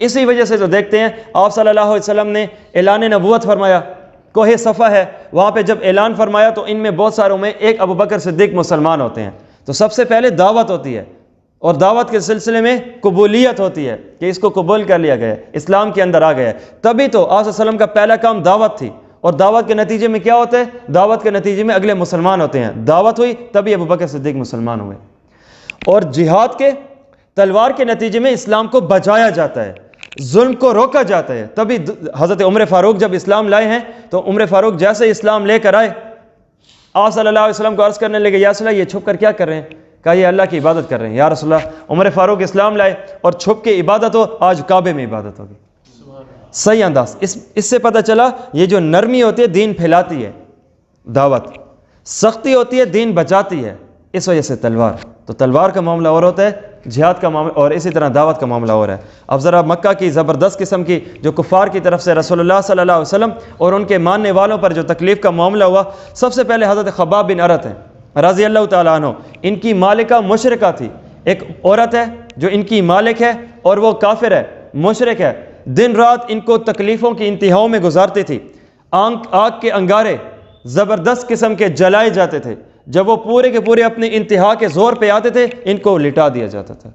اسی وجہ سے تو دیکھتے ہیں آپ صلی اللہ علیہ وسلم نے اعلان نبوت فرمایا، کوہ صفا ہے، وہاں پہ جب اعلان فرمایا تو ان میں بہت ساروں میں ایک ابو بکر صدیق مسلمان ہوتے ہیں. تو سب سے پہلے دعوت ہوتی ہے، اور دعوت کے سلسلے میں قبولیت ہوتی ہے کہ اس کو قبول کر لیا گیا، اسلام کے اندر آ گیا. تبھی تو آپ صلی اللہ علیہ وسلم کا پہلا کام دعوت تھی، اور دعوت کے نتیجے میں کیا ہوتا ہے؟ دعوت کے نتیجے میں اگلے مسلمان ہوتے ہیں. دعوت ہوئی تبھی ابو بکر صدیق مسلمان ہوئے. اور جہاد کے تلوار کے نتیجے میں اسلام کو بچایا جاتا ہے، ظلم کو روکا جاتا ہے. تبھی حضرت عمر فاروق جب اسلام لائے ہیں تو عمر فاروق جیسے اسلام لے کر آئے، آپ صلی اللہ علیہ وسلم کو عرض کرنے لگے، یا رسول اللہ یہ چھپ کر کیا کر رہے ہیں؟ کہا یہ اللہ کی عبادت کر رہے ہیں. یا رسول اللہ، عمر فاروق اسلام لائے اور چھپ کے عبادت ہو، آج کعبے میں عبادت ہوگی. صحیح انداز. اس سے پتہ چلا یہ جو نرمی ہوتی ہے دین پھیلاتی ہے دعوت، سختی ہوتی ہے دین بچاتی ہے. اس وجہ سے تلوار، تو تلوار کا معاملہ اور ہوتا ہے، جہاد کا معاملہ، اور اسی طرح دعوت کا معاملہ اور ہے. اب ذرا مکہ کی زبردست قسم کی جو کفار کی طرف سے رسول اللہ صلی اللہ علیہ وسلم اور ان کے ماننے والوں پر جو تکلیف کا معاملہ ہوا، سب سے پہلے حضرت خباب بن ارت ہیں رضی اللہ تعالیٰ عنہ. ان کی مالکہ مشرکہ تھی، ایک عورت ہے جو ان کی مالک ہے اور وہ کافر ہے، مشرک ہے. دن رات ان کو تکلیفوں کی انتہاؤں میں گزارتی تھی. آگ کے انگارے زبردست قسم کے جلائے جاتے تھے. جب وہ پورے کے پورے اپنی انتہا کے زور پہ آتے تھے ان کو لٹا دیا جاتا تھا.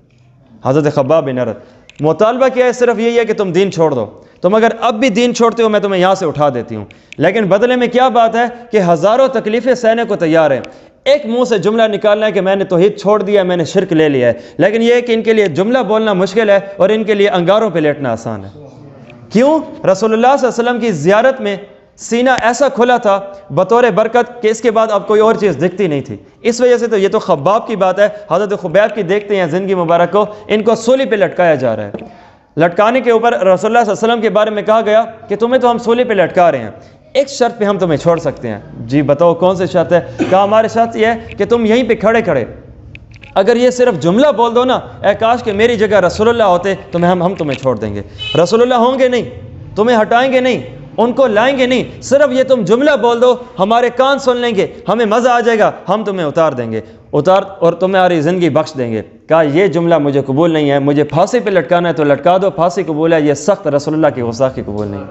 حضرت خباب بن ارت مطالبہ کیا ہے؟ صرف یہی ہے کہ تم دین چھوڑ دو. تم اگر اب بھی دین چھوڑتے ہو میں تمہیں یہاں سے اٹھا دیتی ہوں. لیکن بدلے میں کیا بات ہے کہ ہزاروں تکلیفیں سہنے کو تیار ہیں. ایک منہ سے جملہ نکالنا ہے کہ میں نے توحید چھوڑ دیا ہے، میں نے شرک لے لیا ہے، لیکن یہ ہے کہ ان کے لیے جملہ بولنا مشکل ہے اور ان کے لیے انگاروں پہ لیٹنا آسان ہے. کیوں؟ رسول اللہ صلی اللہ علیہ وسلم کی زیارت میں سینہ ایسا کھلا تھا بطور برکت کہ اس کے بعد اب کوئی اور چیز دکھتی نہیں تھی. اس وجہ سے تو یہ تو خباب کی بات ہے. حضرت خبیب کی دیکھتے ہیں زندگی مبارک کو، ان کو سولی پہ لٹکایا جا رہا ہے. لٹکانے کے اوپر رسول اللہ صلی اللہ علیہ وسلم کے بارے میں کہا گیا کہ تمہیں تو ہم سولی پہ لٹکا رہے ہیں، ایک شرط پہ ہم تمہیں چھوڑ سکتے ہیں. جی بتاؤ کون سی شرط ہے؟ کہا ہمارے شرط یہ ہے کہ تم یہیں پہ کھڑے کھڑے اگر یہ صرف جملہ بول دو نا، اے کاش کہ میری جگہ رسول اللہ ہوتے تو ہم تمہیں چھوڑ دیں گے. رسول اللہ ہوں گے نہیں، تمہیں ہٹائیں گے نہیں، ان کو لائیں گے نہیں، صرف یہ تم جملہ بول دو، ہمارے کان سن لیں گے، ہمیں مزہ آ جائے گا، ہم تمہیں اتار دیں گے، اور تمہاری زندگی بخش دیں گے. کہا یہ جملہ مجھے قبول نہیں ہے، مجھے پھانسی پہ لٹکانا ہے تو لٹکا دو، پھانسی قبول ہے، یہ سخت رسول اللہ کی گستاخی قبول نہیں.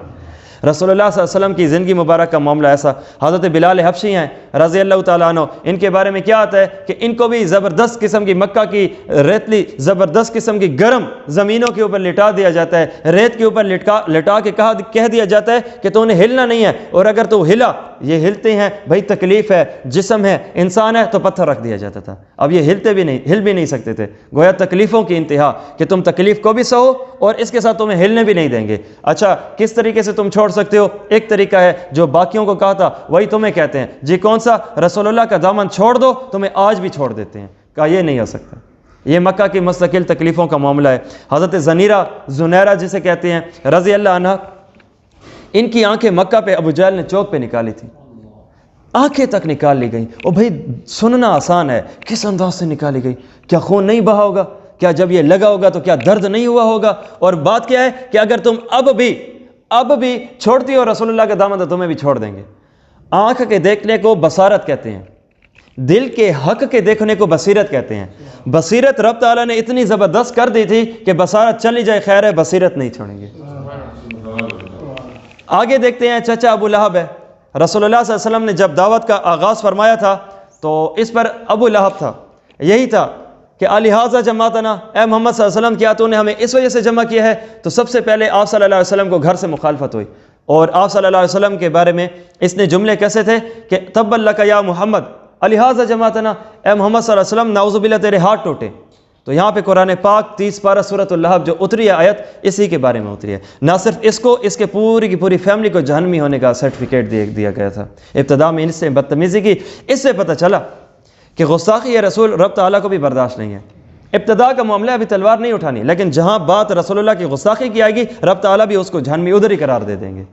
رسول اللہ صلی اللہ علیہ وسلم کی زندگی مبارک کا معاملہ ایسا. حضرت بلال حبشی ہیں رضی اللہ تعالیٰ عنہ، ان کے بارے میں کیا آتا ہے کہ ان کو بھی زبردست قسم کی مکہ کی ریتلی زبردست قسم کی گرم زمینوں کے اوپر لٹا دیا جاتا ہے، ریت کے اوپر لٹا کے کہہ دیا جاتا ہے کہ تو انہیں ہلنا نہیں ہے، اور اگر تو ہلا، یہ ہلتے ہیں بھائی تکلیف ہے، جسم ہے، انسان ہے، تو پتھر رکھ دیا جاتا تھا. اب یہ ہل بھی نہیں سکتے تھے، گویا تکلیفوں کی انتہا کہ تم تکلیف کو بھی سہو اور اس کے ساتھ تمہیں ہلنے بھی نہیں دیں گے. اچھا کس طریقے سے تم چھوڑ سکتے ہو؟ ایک طریقہ ہے جو باقیوں کو کہا تھا وہی تمہیں کہتے ہیں. جی کون سا؟ رسول اللہ کا دامن چھوڑ دو، تمہیں آج بھی چھوڑ دیتے ہیں. کہا یہ نہیں ہو سکتا. یہ مکہ کی مستقل تکلیفوں کا معاملہ ہے. حضرت زنیرہ جسے کہتے ہیں رضی اللہ عنہ، ان کی آنکھیں مکہ پہ ابو جہل نے چوک پہ نکالی تھی، آنکھیں تک نکال لی گئی. اور بھائی سننا آسان ہے، کس انداز سے نکالی گئی؟ کیا خون نہیں بہا ہوگا؟ کیا جب یہ لگا ہوگا تو کیا درد نہیں ہوا ہوگا؟ اور بات کیا ہے کہ اگر تم اب بھی چھوڑتی ہو رسول اللہ کا دامن تو تمہیں بھی چھوڑ دیں گے. آنکھ کے دیکھنے کو بصارت کہتے ہیں، دل کے حق کے دیکھنے کو بصیرت کہتے ہیں. بصیرت رب تعالیٰ نے اتنی زبردست کر دی تھی کہ بصارت چلی جائے خیر ہے، بصیرت نہیں چھوڑیں گے. آگے دیکھتے ہیں چچا ابو لہب ہے. رسول اللہ صلی اللہ علیہ وسلم نے جب دعوت کا آغاز فرمایا تھا تو اس پر ابو لہب تھا، یہی تھا کہ الہٰذا جماعتنا، اے محمد صلی اللہ علیہ وسلم کیا تو نے ہمیں اس وجہ سے جمع کیا ہے؟ تو سب سے پہلے آپ صلی اللہ علیہ وسلم کو گھر سے مخالفت ہوئی، اور آپ صلی اللہ علیہ وسلم کے بارے میں اس نے جملے کیسے تھے کہ تب لک یا محمد الہٰذا جماعتنا، اے محمد صلی اللہ علیہ وسلم نعوذ باللہ تیرے ہاتھ ٹوٹے. تو یہاں پہ قرآن پاک 30 پارہ سورۃ اللہب جو اتری ہے آیت اسی کے بارے میں اتری ہے. نہ صرف اس کو، اس کے پوری کی پوری فیملی کو جہنمی ہونے کا سرٹیفکیٹ دیا گیا تھا. ابتدا میں ان سے بدتمیزی کی. اس سے پتہ چلا کہ گستاخی رسول رب تعالیٰ کو بھی برداشت نہیں ہے. ابتدا کا معاملہ ابھی تلوار نہیں اٹھانی، لیکن جہاں بات رسول اللہ کی گستاخی کی آئے گی رب تعالیٰ بھی اس کو جہنمی ادھر ہی قرار دے دیں گے.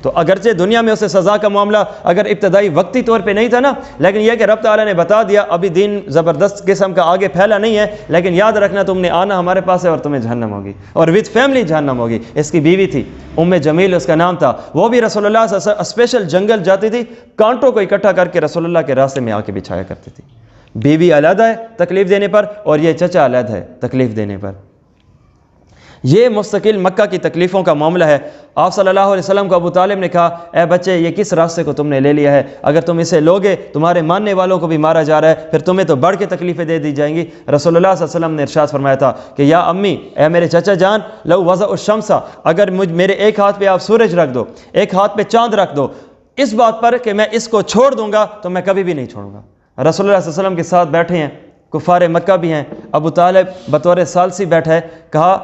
تو اگرچہ دنیا میں اسے سزا کا معاملہ اگر ابتدائی وقتی طور پہ نہیں تھا نا، لیکن یہ کہ رب تعالیٰ نے بتا دیا ابھی دین زبردست قسم کا آگے پھیلا نہیں ہے، لیکن یاد رکھنا تم نے آنا ہمارے پاس ہے اور تمہیں جہنم ہوگی، اور وتھ فیملی جہنم ہوگی. اس کی بیوی تھی جمیل اس کا نام تھا، وہ بھی رسول اللہ صلی اللہ علیہ وسلم اسپیشل جنگل جاتی تھی، کانٹوں کو اکٹھا کر کے رسول اللہ کے راستے میں آ کے بچھایا کرتی تھی. بیوی علیحدہ ہے تکلیف دینے پر، اور یہ چچا علیحدہ ہے تکلیف دینے پر. یہ مستقل مکہ کی تکلیفوں کا معاملہ ہے۔ آپ صلی اللہ علیہ وسلم کو ابو طالب نے کہا اے بچے یہ کس راستے کو تم نے لے لیا ہے، اگر تم اسے لوگے تمہارے ماننے والوں کو بھی مارا جا رہا ہے، پھر تمہیں تو بڑھ کے تکلیفیں دے دی جائیں گی۔ رسول اللہ صلی اللہ علیہ وسلم نے ارشاد فرمایا تھا کہ یا امی، اے میرے چچا جان، لو وضع الشمس، اگر میرے ایک ہاتھ پہ آپ سورج رکھ دو، ایک ہاتھ پہ چاند رکھ دو، اس بات پر کہ میں اس کو چھوڑ دوں گا تو میں کبھی بھی نہیں چھوڑوں گا۔ رسول اللہ صلی اللہ علیہ وسلم کے ساتھ بیٹھے ہیں، کفار مکہ بھی ہیں، ابو طالب بطور ثالثی بیٹھا ہے، کہا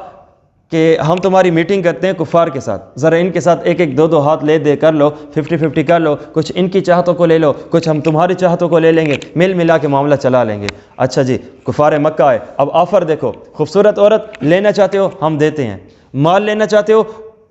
کہ ہم تمہاری میٹنگ کرتے ہیں کفار کے ساتھ، ذرا ان کے ساتھ ایک ایک دو دو ہاتھ لے دے کر لو، 50-50 کر لو، کچھ ان کی چاہتوں کو لے لو، کچھ ہم تمہاری چاہتوں کو لے لیں گے، مل ملا کے معاملہ چلا لیں گے۔ اچھا جی، کفار مکہ آئے، اب آفر دیکھو، خوبصورت عورت لینا چاہتے ہو ہم دیتے ہیں، مال لینا چاہتے ہو،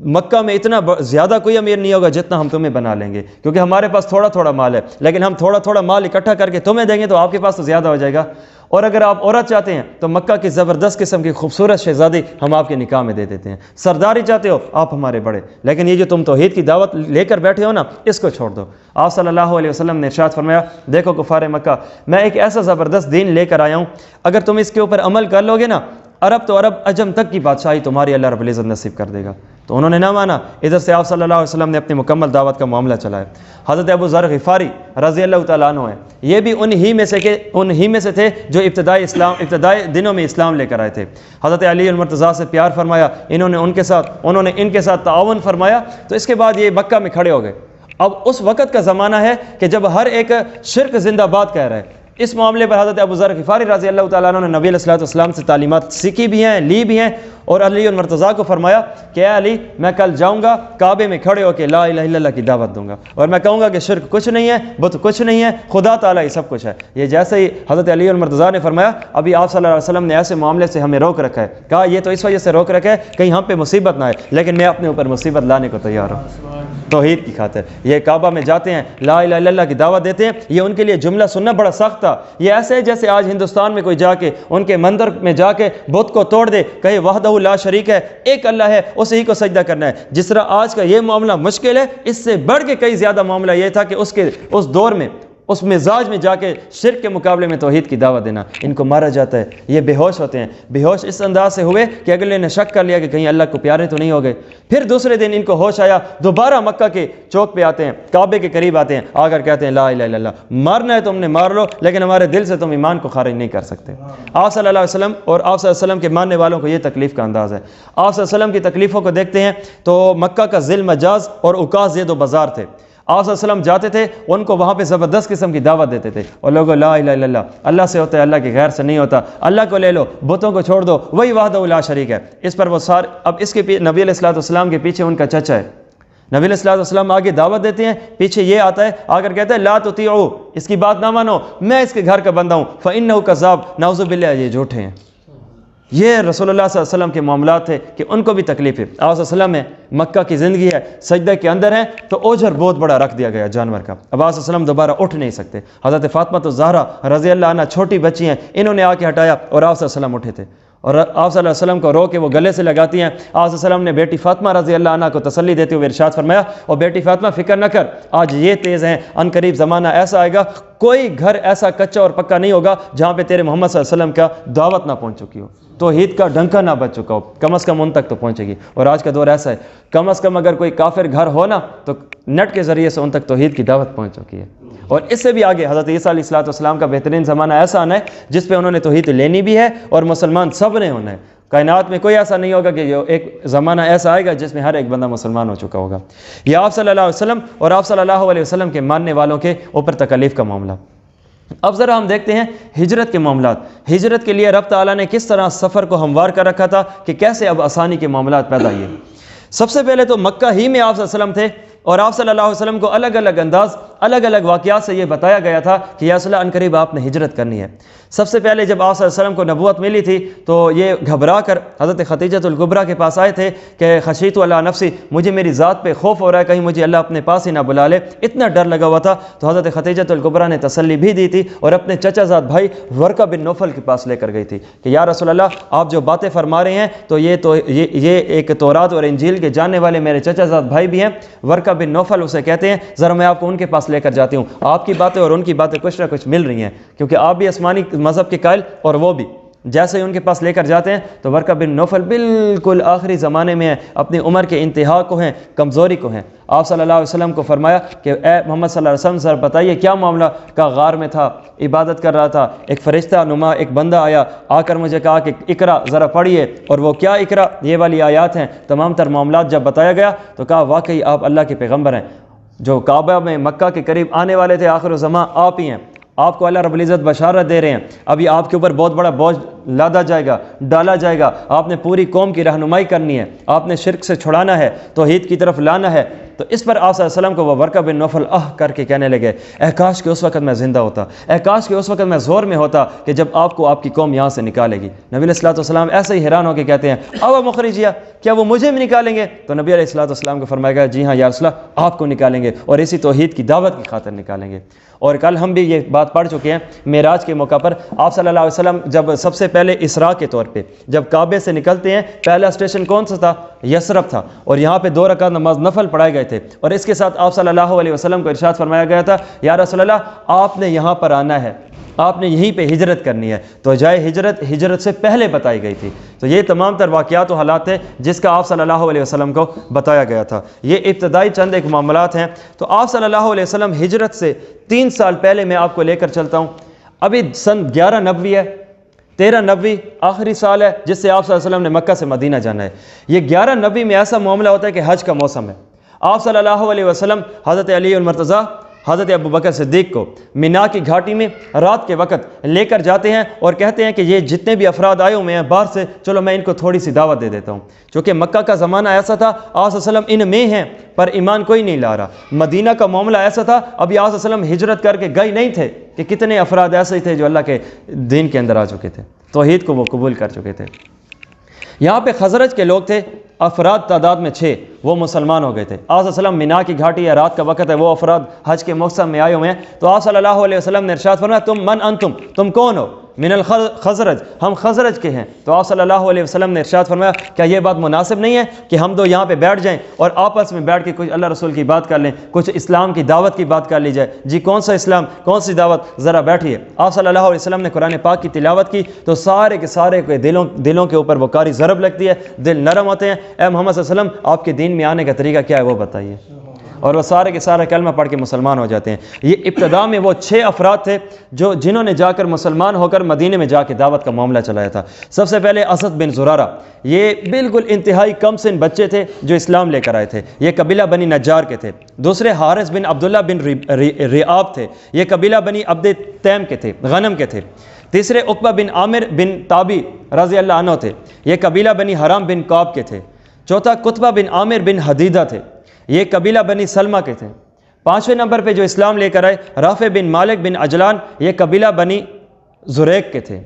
مکہ میں اتنا زیادہ کوئی امیر نہیں ہوگا جتنا ہم تمہیں بنا لیں گے، کیونکہ ہمارے پاس تھوڑا تھوڑا مال ہے، لیکن ہم تھوڑا تھوڑا مال اکٹھا کر کے تمہیں دیں گے تو آپ کے پاس تو زیادہ ہو جائے گا، اور اگر آپ عورت چاہتے ہیں تو مکہ کی زبردست قسم کی خوبصورت شہزادی ہم آپ کے نکاح میں دے دیتے ہیں، سرداری چاہتے ہو آپ ہمارے بڑے، لیکن یہ جو تم توحید کی دعوت لے کر بیٹھے ہو نا، اس کو چھوڑ دو۔ آپ صلی اللہ علیہ وسلم نے ارشاد فرمایا دیکھو کفار مکہ، میں ایک ایسا زبردست دین لے کر آیا ہوں، اگر تم اس کے اوپر عمل کر لو گے نا، عرب تو عرب، عجم تک کی بادشاہی تمہاری اللہ رب العزت نصیب کر دے گا۔ تو انہوں نے نہ مانا، ادھر سے آپ صلی اللہ علیہ وسلم نے اپنی مکمل دعوت کا معاملہ چلایا۔ حضرت ابو ذر غفاری رضی اللہ تعالیٰ عنہ ہیں، یہ بھی انہی میں سے تھے جو ابتدائی دنوں میں اسلام لے کر آئے تھے۔ حضرت علی المرتضیٰ سے پیار فرمایا، انہوں نے ان کے ساتھ تعاون فرمایا، تو اس کے بعد یہ مکہ میں کھڑے ہو گئے۔ اب اس وقت کا زمانہ ہے کہ جب ہر ایک شرک زندہ باد کہہ رہا ہے۔ اس معاملے پر حضرت ابو ذر غفاری رضی اللہ تعالیٰ عنہ نے نبی علیہ السلام سے تعلیمات سیکھی بھی ہیں، لی بھی ہیں، اور علی المرتضیٰ کو فرمایا کہ اے علی، میں کل جاؤں گا کعبے میں کھڑے ہو کے لا الہ الا اللہ کی دعوت دوں گا، اور میں کہوں گا کہ شرک کچھ نہیں ہے، بت کچھ نہیں ہے، خدا تعالیٰ ہی سب کچھ ہے۔ یہ جیسے ہی حضرت علی المرتضیٰ نے فرمایا، ابھی آپ صلی اللہ علیہ وسلم نے ایسے معاملے سے ہمیں روک رکھا ہے، کہا یہ تو اس وجہ سے روک رکھا ہے کہیں ہم پہ مصیبت نہ آئے، لیکن میں اپنے اوپر مصیبت لانے کو تیار ہوں توحید کی خاطر۔ یہ کعبہ میں جاتے ہیں، لا الہ الا اللہ کی دعوت دیتے ہیں، یہ ان کے لیے جملہ سننا بڑا سخت تھا۔ یہ ایسے ہے جیسے آج ہندوستان میں کوئی جا کے ان کے مندر میں جا کے بت کو توڑ دے، کہے وحدہ لا شریک ہے، ایک اللہ ہے، اسی ہی کو سجدہ کرنا ہے۔ جس طرح آج کا یہ معاملہ مشکل ہے، اس سے بڑھ کے کئی زیادہ معاملہ یہ تھا کہ اس دور میں، اس مزاج میں جا کے شرک کے مقابلے میں توحید کی دعوت دینا۔ ان کو مارا جاتا ہے، یہ بے ہوش ہوتے ہیں، بے ہوش اس انداز سے ہوئے کہ اگلے نے شک کر لیا کہ کہیں اللہ کو پیارے تو نہیں ہو گئے۔ پھر دوسرے دن ان کو ہوش آیا، دوبارہ مکہ کے چوک پہ آتے ہیں، کعبے کے قریب آتے ہیں، آ کر کہتے ہیں لا الہ الا اللہ، مارنا ہے تم نے مار لو، لیکن ہمارے دل سے تم ایمان کو خارج نہیں کر سکتے۔ آپ صلی اللہ علیہ وسلم اور آپ صلی اللہ علیہ وسلم کے ماننے والوں کو یہ تکلیف کا انداز ہے۔ آپ صلی اللہ علیہ وسلم کی تکلیفوں کو دیکھتے ہیں تو مکہ کا ذی المجاز اور عکاظ یہ دو بازار تھے۔ آپ صلی اللہ علیہ وسلم جاتے تھے، ان کو وہاں پہ زبردست قسم کی دعوت دیتے تھے، اور لوگوں لا الہ الا اللہ، اللہ سے ہوتا ہے، اللہ کے غیر سے نہیں ہوتا، اللہ کو لے لو، بتوں کو چھوڑ دو، وہی وحدہ لا شریک ہے۔ اس پر وہ سارے، اب اس کے نبی علیہ السلام کے پیچھے ان کا چچا ہے، نبی علیہ السلام آگے دعوت دیتے ہیں، پیچھے یہ آتا ہے آ کر کہتا ہے لا تطیعوا، اس کی بات نہ مانو، میں اس کے گھر کا بندہ ہوں، فإنہ کذاب، نعوذ باللہ، یہ جھوٹے ہیں۔ یہ رسول اللہ صلی اللہ علیہ وسلم کے معاملات تھے کہ ان کو بھی تکلیف ہے۔ آپ صلی اللہ علیہ وسلم میں مکہ کی زندگی ہے، سجدہ کے اندر ہے، تو اوجر بہت بڑا رکھ دیا گیا جانور کا، اب آپ صلی اللہ علیہ وسلم دوبارہ اٹھ نہیں سکتے۔ حضرت فاطمہ الزہرا رضی اللہ عنہ چھوٹی بچی ہیں، انہوں نے آ کے ہٹایا اور آپ صلی اللہ علیہ وسلم اٹھے تھے، اور آپ صلی اللہ علیہ وسلم کو رو کے وہ گلے سے لگاتی ہیں۔ آپ صلی اللہ علیہ وسلم نے بیٹی فاطمہ رضی اللہ عنہ کو تسلی دیتے ہوئے ارشاد فرمایا، اور بیٹی فاطمہ فکر نہ کر، آج یہ تیز ہیں، ان قریب زمانہ ایسا آئے گا، کوئی گھر ایسا کچا اور پکا نہیں ہوگا جہاں پہ تیرے محمد صلی اللہ علیہ وسلم کا دعوت نہ پہنچ چکی ہو، توحید کا ڈنکا نہ بچ چکا ہو، کم از کم ان تک تو پہنچے گی۔ اور آج کا دور ایسا ہے، کم از کم اگر کوئی کافر گھر ہو نا تو نیٹ کے ذریعے سے ان تک توحید کی دعوت پہنچ چکی ہے۔ اور اس سے بھی آگے حضرت عیسیٰ علیہ السلام کا بہترین زمانہ ایسا آنا ہے جس پہ انہوں نے توحید لینی بھی ہے، اور مسلمان سب نے ہونا ہے۔ کائنات میں کوئی ایسا نہیں ہوگا کہ ایک زمانہ ایسا آئے گا جس میں ہر ایک بندہ مسلمان ہو چکا ہوگا۔ یہ آپ صلی اللہ علیہ وسلم اور آپ صلی اللہ علیہ وسلم کے ماننے والوں کے اوپر تکلیف کا معاملہ۔ اب ذرا ہم دیکھتے ہیں ہجرت کے معاملات۔ ہجرت کے لیے رب تعالیٰ نے کس طرح سفر کو ہموار کر رکھا تھا کہ کیسے اب آسانی کے معاملات پیدا ہوئے۔ سب سے پہلے تو مکہ ہی میں آپ صلی اللہ علیہ وسلم تھے، اور آپ صلی اللہ علیہ وسلم کو الگ الگ انداز، الگ الگ واقعات سے یہ بتایا گیا تھا کہ یا رسول اللہ ان قریب آپ نے ہجرت کرنی ہے۔ سب سے پہلے جب آپ صلی اللہ علیہ وسلم کو نبوت ملی تھی تو یہ گھبرا کر حضرت خدیجۃ الکبریٰ کے پاس آئے تھے کہ خشیت علی نفسی، مجھے میری ذات پہ خوف ہو رہا ہے، کہیں مجھے اللہ اپنے پاس ہی نہ بلا لے، اتنا ڈر لگا ہوا تھا۔ تو حضرت خدیجۃ الکبریٰ نے تسلی بھی دی تھی اور اپنے چچا زاد بھائی ورقہ بن نوفل کے پاس لے کر گئی تھی کہ یا رسول اللہ آپ جو باتیں فرما رہے ہیں تو یہ ایک تورات اور انجیل کے جاننے والے میرے چچا زاد بھائی بھی ہیں، ورقہ بن نوفل اسے کہتے ہیں، ذرا میں آپ کو ان کے پاس لے کر جاتی ہوں، آپ کی باتیں اور ان کی باتیں کچھ نہ کچھ مل رہی ہیں، کیونکہ آپ بھی آسمانی مذہب کے قائل اور وہ بھی۔ جیسے ہی ان کے پاس لے کر جاتے ہیں تو ورقہ بن نوفل بالکل آخری زمانے میں ہیں، اپنی عمر کے انتہا کو ہیں، کمزوری کو ہیں۔ آپ صلی اللہ علیہ وسلم کو فرمایا کہ اے محمد صلی اللہ علیہ وسلم سر بتائیے کیا معاملہ؟ کا غار میں تھا، عبادت کر رہا تھا، ایک فرشتہ نما ایک بندہ آیا، آ کر مجھے کہا کہ اقرا ذرا پڑھیے، اور وہ کیا اقرا، یہ والی آیات ہیں۔ تمام تر معاملات جب بتایا گیا تو کہا واقعی آپ اللہ کے پیغمبر ہیں، جو کعبہ میں مکہ کے قریب آنے والے تھے آخر الزمان آپ ہی ہیں، آپ کو اللہ رب العزت بشارت دے رہے ہیں، ابھی آپ کے اوپر بہت بڑا بوجھ لادا جائے گا، ڈالا جائے گا، آپ نے پوری قوم کی رہنمائی کرنی ہے، آپ نے شرک سے چھڑانا ہے، توحید کی طرف لانا ہے۔ تو اس پر آپ صلی اللہ علیہ وسلم کو وہ ورقہ بن نوفل کر کے کہنے لگے، اے کاش کہ اس وقت میں زندہ ہوتا، اے کاش کہ اس وقت میں زور میں ہوتا کہ جب آپ کو آپ کی قوم یہاں سے نکالے گی۔ نبی علیہ الصلوۃ والسلام ایسے ہی حیران ہو کے کہتے ہیں او مخرجیہ، کیا وہ مجھے بھی نکالیں گے؟ تو نبی علیہ الصلوۃ والسلام کو فرمایا گیا جی ہاں یا رسول اللہ، آپ کو نکالیں گے اور اسی توحید کی دعوت کی خاطر نکالیں گے۔ اور کل ہم بھی یہ بات پڑھ چکے ہیں، معراج کے موقع پر آپ صلی اللہ علیہ وسلم جب سب سے پہلے اسراء کے طور پہ جب کعبے سے نکلتے ہیں، پہلا اسٹیشن کون سا تھا؟ یثرب تھا، اور یہاں پہ 2 رکعت نماز نفل پڑھائے گئے تھے، اور اس کے ساتھ آپ صلی اللہ علیہ وسلم کو ارشاد فرمایا گیا تھا یا رسول اللہ آپ نے یہاں پر آنا ہے، آپ نے یہیں پہ ہجرت کرنی ہے۔ تو جائے ہجرت سے پہلے بتائی گئی تھی۔ تو یہ تمام تر واقعات و حالات ہیں جس کا آپ صلی اللہ علیہ وسلم کو بتایا گیا تھا۔ یہ ابتدائی چند ایک معاملات ہیں۔ تو آپ صلی اللہ علیہ وسلم ہجرت سے 3 سال پہلے میں آپ کو لے کر چلتا ہوں، ابھی سن 11 نبوی ہے، 13 نبوی آخری سال ہے جس سے آپ صلی اللہ علیہ وسلم نے مکہ سے مدینہ جانا ہے۔ یہ 11 نبوی میں ایسا معاملہ ہوتا ہے کہ حج کا موسم ہے۔ آپ صلی اللہ علیہ وسلم حضرت علی المرتضیٰ، حضرت ابو بکر صدیق کو مینا کی گھاٹی میں رات کے وقت لے کر جاتے ہیں اور کہتے ہیں کہ یہ جتنے بھی افراد آئے ہوئے ہیں باہر سے، چلو میں ان کو تھوڑی سی دعوت دے دیتا ہوں۔ چونکہ مکہ کا زمانہ ایسا تھا آپ صلی اللہ علیہ وسلم ان میں ہیں پر ایمان کوئی نہیں لا رہا، مدینہ کا معاملہ ایسا تھا ابھی آپ صلی اللہ علیہ وسلم ہجرت کر کے گئے نہیں تھے کہ کتنے افراد ایسے ہی تھے جو اللہ کے دین کے اندر آ چکے تھے، توحید کو وہ قبول کر چکے تھے۔ یہاں پہ خزرج کے لوگ تھے، افراد تعداد میں 6، وہ مسلمان ہو گئے تھے۔ آپ صلی اللہ علیہ وسلم مینا کی گھاٹی ہے، رات کا وقت ہے، وہ افراد حج کے موسم میں آئے ہوئے ہیں۔ تو آپ صلی اللہ علیہ وسلم نے ارشاد فرمایا تم من انتم، تم کون ہو؟ من الخزرج، ہم خزرج کے ہیں۔ تو آپ صلی اللہ علیہ وسلم نے ارشاد فرمایا کیا یہ بات مناسب نہیں ہے کہ ہم دو یہاں پہ بیٹھ جائیں اور آپس میں بیٹھ کے کچھ اللہ رسول کی بات کر لیں، کچھ اسلام کی دعوت کی بات کر لی جائے؟ جی کون سا اسلام، کون سی دعوت، ذرا بیٹھیے۔ آپ صلی اللہ علیہ وسلم نے قرآن پاک کی تلاوت کی تو سارے کے سارے دلوں کے اوپر وہ کاری ضرب لگتی ہے، دل نرم ہوتے ہیں۔ اے محمد صلی اللہ علیہ وسلم آپ کے دین میں آنے کا طریقہ کیا ہے وہ بتائیے، اور وہ سارے کے سارے کلمہ پڑھ کے مسلمان ہو جاتے ہیں۔ یہ ابتدا میں وہ 6 افراد تھے جنہوں نے جا کر مسلمان ہو کر مدینے میں جا کے دعوت کا معاملہ چلایا تھا۔ سب سے پہلے اسد بن زرارہ، یہ بالکل انتہائی کم سن بچے تھے جو اسلام لے کر آئے تھے، یہ قبیلہ بنی نجار کے تھے۔ دوسرے حارث بن عبداللہ بن ریاب تھے، یہ قبیلہ بنی عبد تیم کے تھے، غنم کے تھے۔ تیسرے عقبہ بن عامر بن تابی رضی اللہ عنہ تھے، یہ قبیلہ بنی حرام بن کعب کے تھے۔ چوتھا قطبہ بن عامر بن حدیدہ تھے، یہ قبیلہ بنی سلمہ کے تھے۔ 5ویں نمبر پہ جو اسلام لے کر آئے رافع بن مالک بن عجلان، یہ قبیلہ بنی زریق کے تھے۔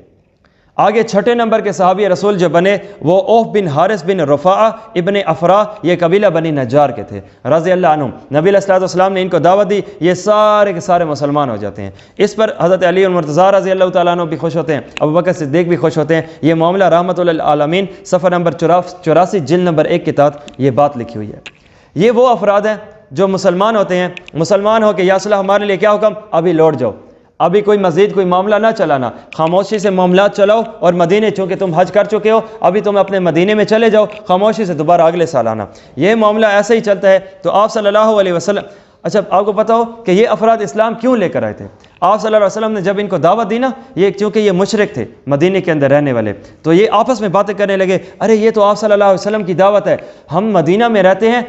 آگے 6 نمبر کے صحابی رسول جو بنے وہ اوف بن حارث بن رفاعہ ابن افرا، یہ قبیلہ بنی نجار کے تھے رضی اللہ عنہم۔ نبی علیہ الصلوۃ والسلام نے ان کو دعوت دی، یہ سارے کے سارے مسلمان ہو جاتے ہیں۔ اس پر حضرت علی المرتضیٰ رضی اللہ تعالیٰ عنہ بھی خوش ہوتے ہیں، ابو بکر صدیق بھی خوش ہوتے ہیں۔ یہ معاملہ رحمۃ للعالمین صفحہ نمبر 84 جلد نمبر 1 کے تحت یہ بات لکھی ہوئی ہے۔ یہ وہ افراد ہیں جو مسلمان ہوتے ہیں، مسلمان ہو کے یا صلاح ہمارے لیے کیا حکم، ابھی لوٹ جاؤ، ابھی کوئی مزید کوئی معاملہ نہ چلانا، خاموشی سے معاملات چلاؤ، اور مدینے چونکہ تم حج کر چکے ہو ابھی تم اپنے مدینے میں چلے جاؤ، خاموشی سے دوبارہ اگلے سال آنا۔ یہ معاملہ ایسے ہی چلتا ہے۔ تو آپ صلی اللہ علیہ وسلم، اچھا آپ کو پتہ ہو کہ یہ افراد اسلام کیوں لے کر آئے تھے؟ آپ صلی اللہ علیہ وسلم نے جب ان کو دعوت دی نا، یہ چونکہ یہ مشرک تھے مدینے کے اندر رہنے والے، تو یہ آپس میں باتیں کرنے لگے، ارے یہ تو آپ صلی اللہ علیہ وسلم کی دعوت ہے، ہم مدینہ میں رہتے ہیں،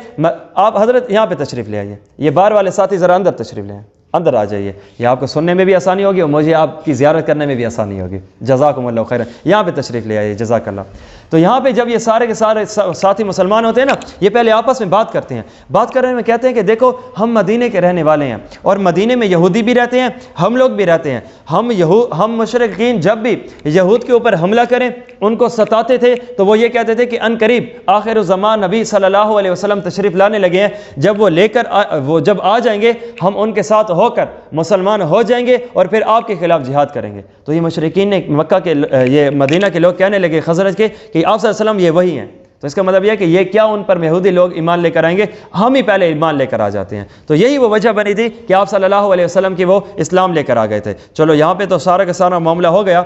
آپ حضرت یہاں پہ تشریف لے آئیے، یہ باہر والے ساتھی ذرا اندر تشریف لے آئیں، اندر آ جائیے، یہ آپ کو سننے میں بھی آسانی ہوگی اور مجھے آپ کی زیارت کرنے میں بھی آسانی ہوگی، جزاکم اللہ خیرا، یہاں پہ تشریف لے آئیے، جزاک اللہ۔ تو یہاں پہ جب یہ سارے کے سارے ساتھی مسلمان ہوتے ہیں نا، یہ پہلے آپس میں بات کرتے ہیں، بات کرنے میں کہتے ہیں کہ دیکھو ہم مدینے کے رہنے والے ہیں اور مدینے میں یہودی بھی رہتے ہیں، ہم لوگ بھی رہتے ہیں، ہم مشرکین جب بھی یہود کے اوپر حملہ کریں ان کو ستاتے تھے تو وہ یہ کہتے تھے کہ ان قریب آخر الزمان نبی صلی اللہ علیہ وسلم تشریف لانے لگے ہیں، جب وہ لے کر وہ جب آ جائیں گے ہم ان کے ساتھ ہو کر مسلمان ہو جائیں گے اور پھر آپ کے خلاف جہاد کریں گے۔ تو یہ مشرکین نے مکہ کے یہ مدینہ کے لوگ کہنے لگے خزرج کے کہ آپ صلی اللہ علیہ وسلم یہ وہی ہیں تو اس کا مطلب یہ ہے کہ یہ کیا ان پر یہودی لوگ ایمان لے کر آئیں گے، ہم ہی پہلے ایمان لے کر آ جاتے ہیں۔ تو یہی وہ وجہ بنی تھی کہ آپ صلی اللہ علیہ وسلم کی وہ اسلام لے کر آ گئے تھے۔ چلو یہاں پہ تو سارا کا سارا معاملہ ہو گیا۔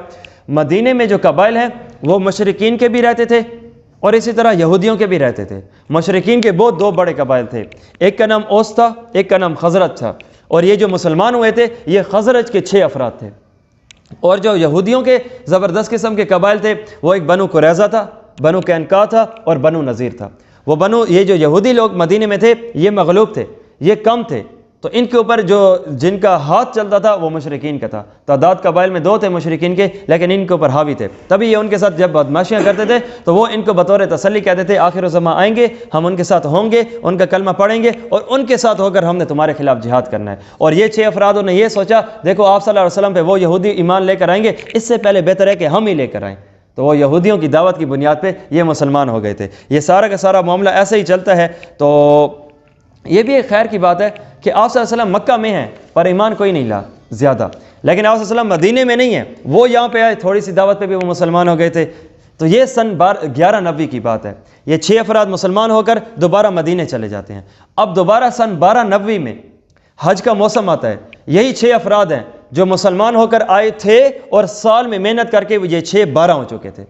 مدینے میں جو قبائل ہیں وہ مشرکین کے بھی رہتے تھے اور اسی طرح یہودیوں کے بھی رہتے تھے۔ مشرکین کے بہت دو بڑے قبائل تھے، ایک کا نام اوس تھا، ایک کا نام خزرج تھا، اور یہ جو مسلمان ہوئے تھے یہ خزرج کے 6 افراد تھے۔ اور جو یہودیوں کے زبردست قسم کے قبائل تھے وہ ایک بنو قریظہ تھا، بنو قینقاع تھا اور بنو نذیر تھا۔ یہ جو یہودی لوگ مدینے میں تھے یہ مغلوب تھے، یہ کم تھے، تو ان کے اوپر جن کا ہاتھ چلتا تھا وہ مشرکین کا تھا۔ تعداد قبائل میں 2 تھے مشرکین کے، لیکن ان کے اوپر حاوی تھے، تبھی یہ ان کے ساتھ جب بدماشیاں کرتے تھے تو وہ ان کو بطور تسلی کہتے تھے آخر الزمان آئیں گے، ہم ان کے ساتھ ہوں گے، ان کا کلمہ پڑھیں گے اور ان کے ساتھ ہو کر ہم نے تمہارے خلاف جہاد کرنا ہے۔ اور یہ 6 افرادوں نے یہ سوچا دیکھو آپ صلی اللہ علیہ وسلم پہ وہ یہودی ایمان لے کر آئیں گے، اس سے پہلے بہتر ہے کہ ہم ہی لے کر آئیں۔ تو وہ یہودیوں کی دعوت کی بنیاد پہ یہ مسلمان ہو گئے تھے۔ یہ سارا کا سارا معاملہ ایسے ہی چلتا ہے۔ تو یہ بھی ایک خیر کی بات ہے کہ آپ صلی اللہ علیہ وسلم مکہ میں ہیں پر ایمان کوئی نہیں لا زیادہ، لیکن آپ صلی اللہ علیہ وسلم مدینے میں نہیں ہیں، وہ یہاں پہ آئے، تھوڑی سی دعوت پہ بھی وہ مسلمان ہو گئے تھے۔ تو یہ سن 1190 کی بات ہے، یہ 6 افراد مسلمان ہو کر دوبارہ مدینے چلے جاتے ہیں۔ اب دوبارہ سن 1290 میں حج کا موسم آتا ہے، یہی 6 افراد ہیں جو مسلمان ہو کر آئے تھے اور سال میں محنت کر کے یہ 6 12 ہو چکے تھے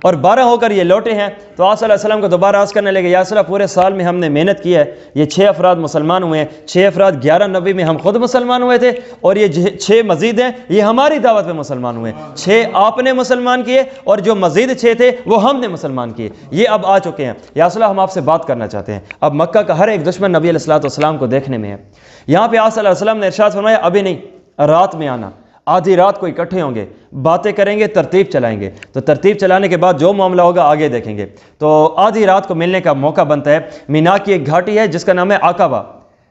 اور 12 ہو کر یہ لوٹے ہیں۔ تو آپ صلی اللہ علیہ وسلم کو دوبارہ عرض کرنے لگے یا رسول اللہ پورے سال میں ہم نے محنت کی ہے، یہ 6 افراد مسلمان ہوئے ہیں، 6 افراد 1190 میں ہم خود مسلمان ہوئے تھے اور یہ 6 مزید ہیں یہ ہماری دعوت پہ مسلمان ہوئے ہیں، 6 آپ نے مسلمان کیے اور جو مزید 6 تھے وہ ہم نے مسلمان کیے، یہ اب آ چکے ہیں۔ یا رسول اللہ ہم آپ سے بات کرنا چاہتے ہیں۔ اب مکہ کا ہر ایک دشمن نبی علیہ السلام کو دیکھنے میں ہے۔ یہاں پہ آپ صلی اللہ علیہ وسلم نے ارشاد فرمایا ابھی نہیں، رات میں آنا، آدھی رات کو اکٹھے ہوں گے، باتیں کریں گے، ترتیب چلائیں گے، تو ترتیب چلانے کے بعد جو معاملہ ہوگا آگے دیکھیں گے۔ تو آدھی رات کو ملنے کا موقع بنتا ہے۔ مینا کی ایک گھاٹی ہے جس کا نام ہے عقبہ،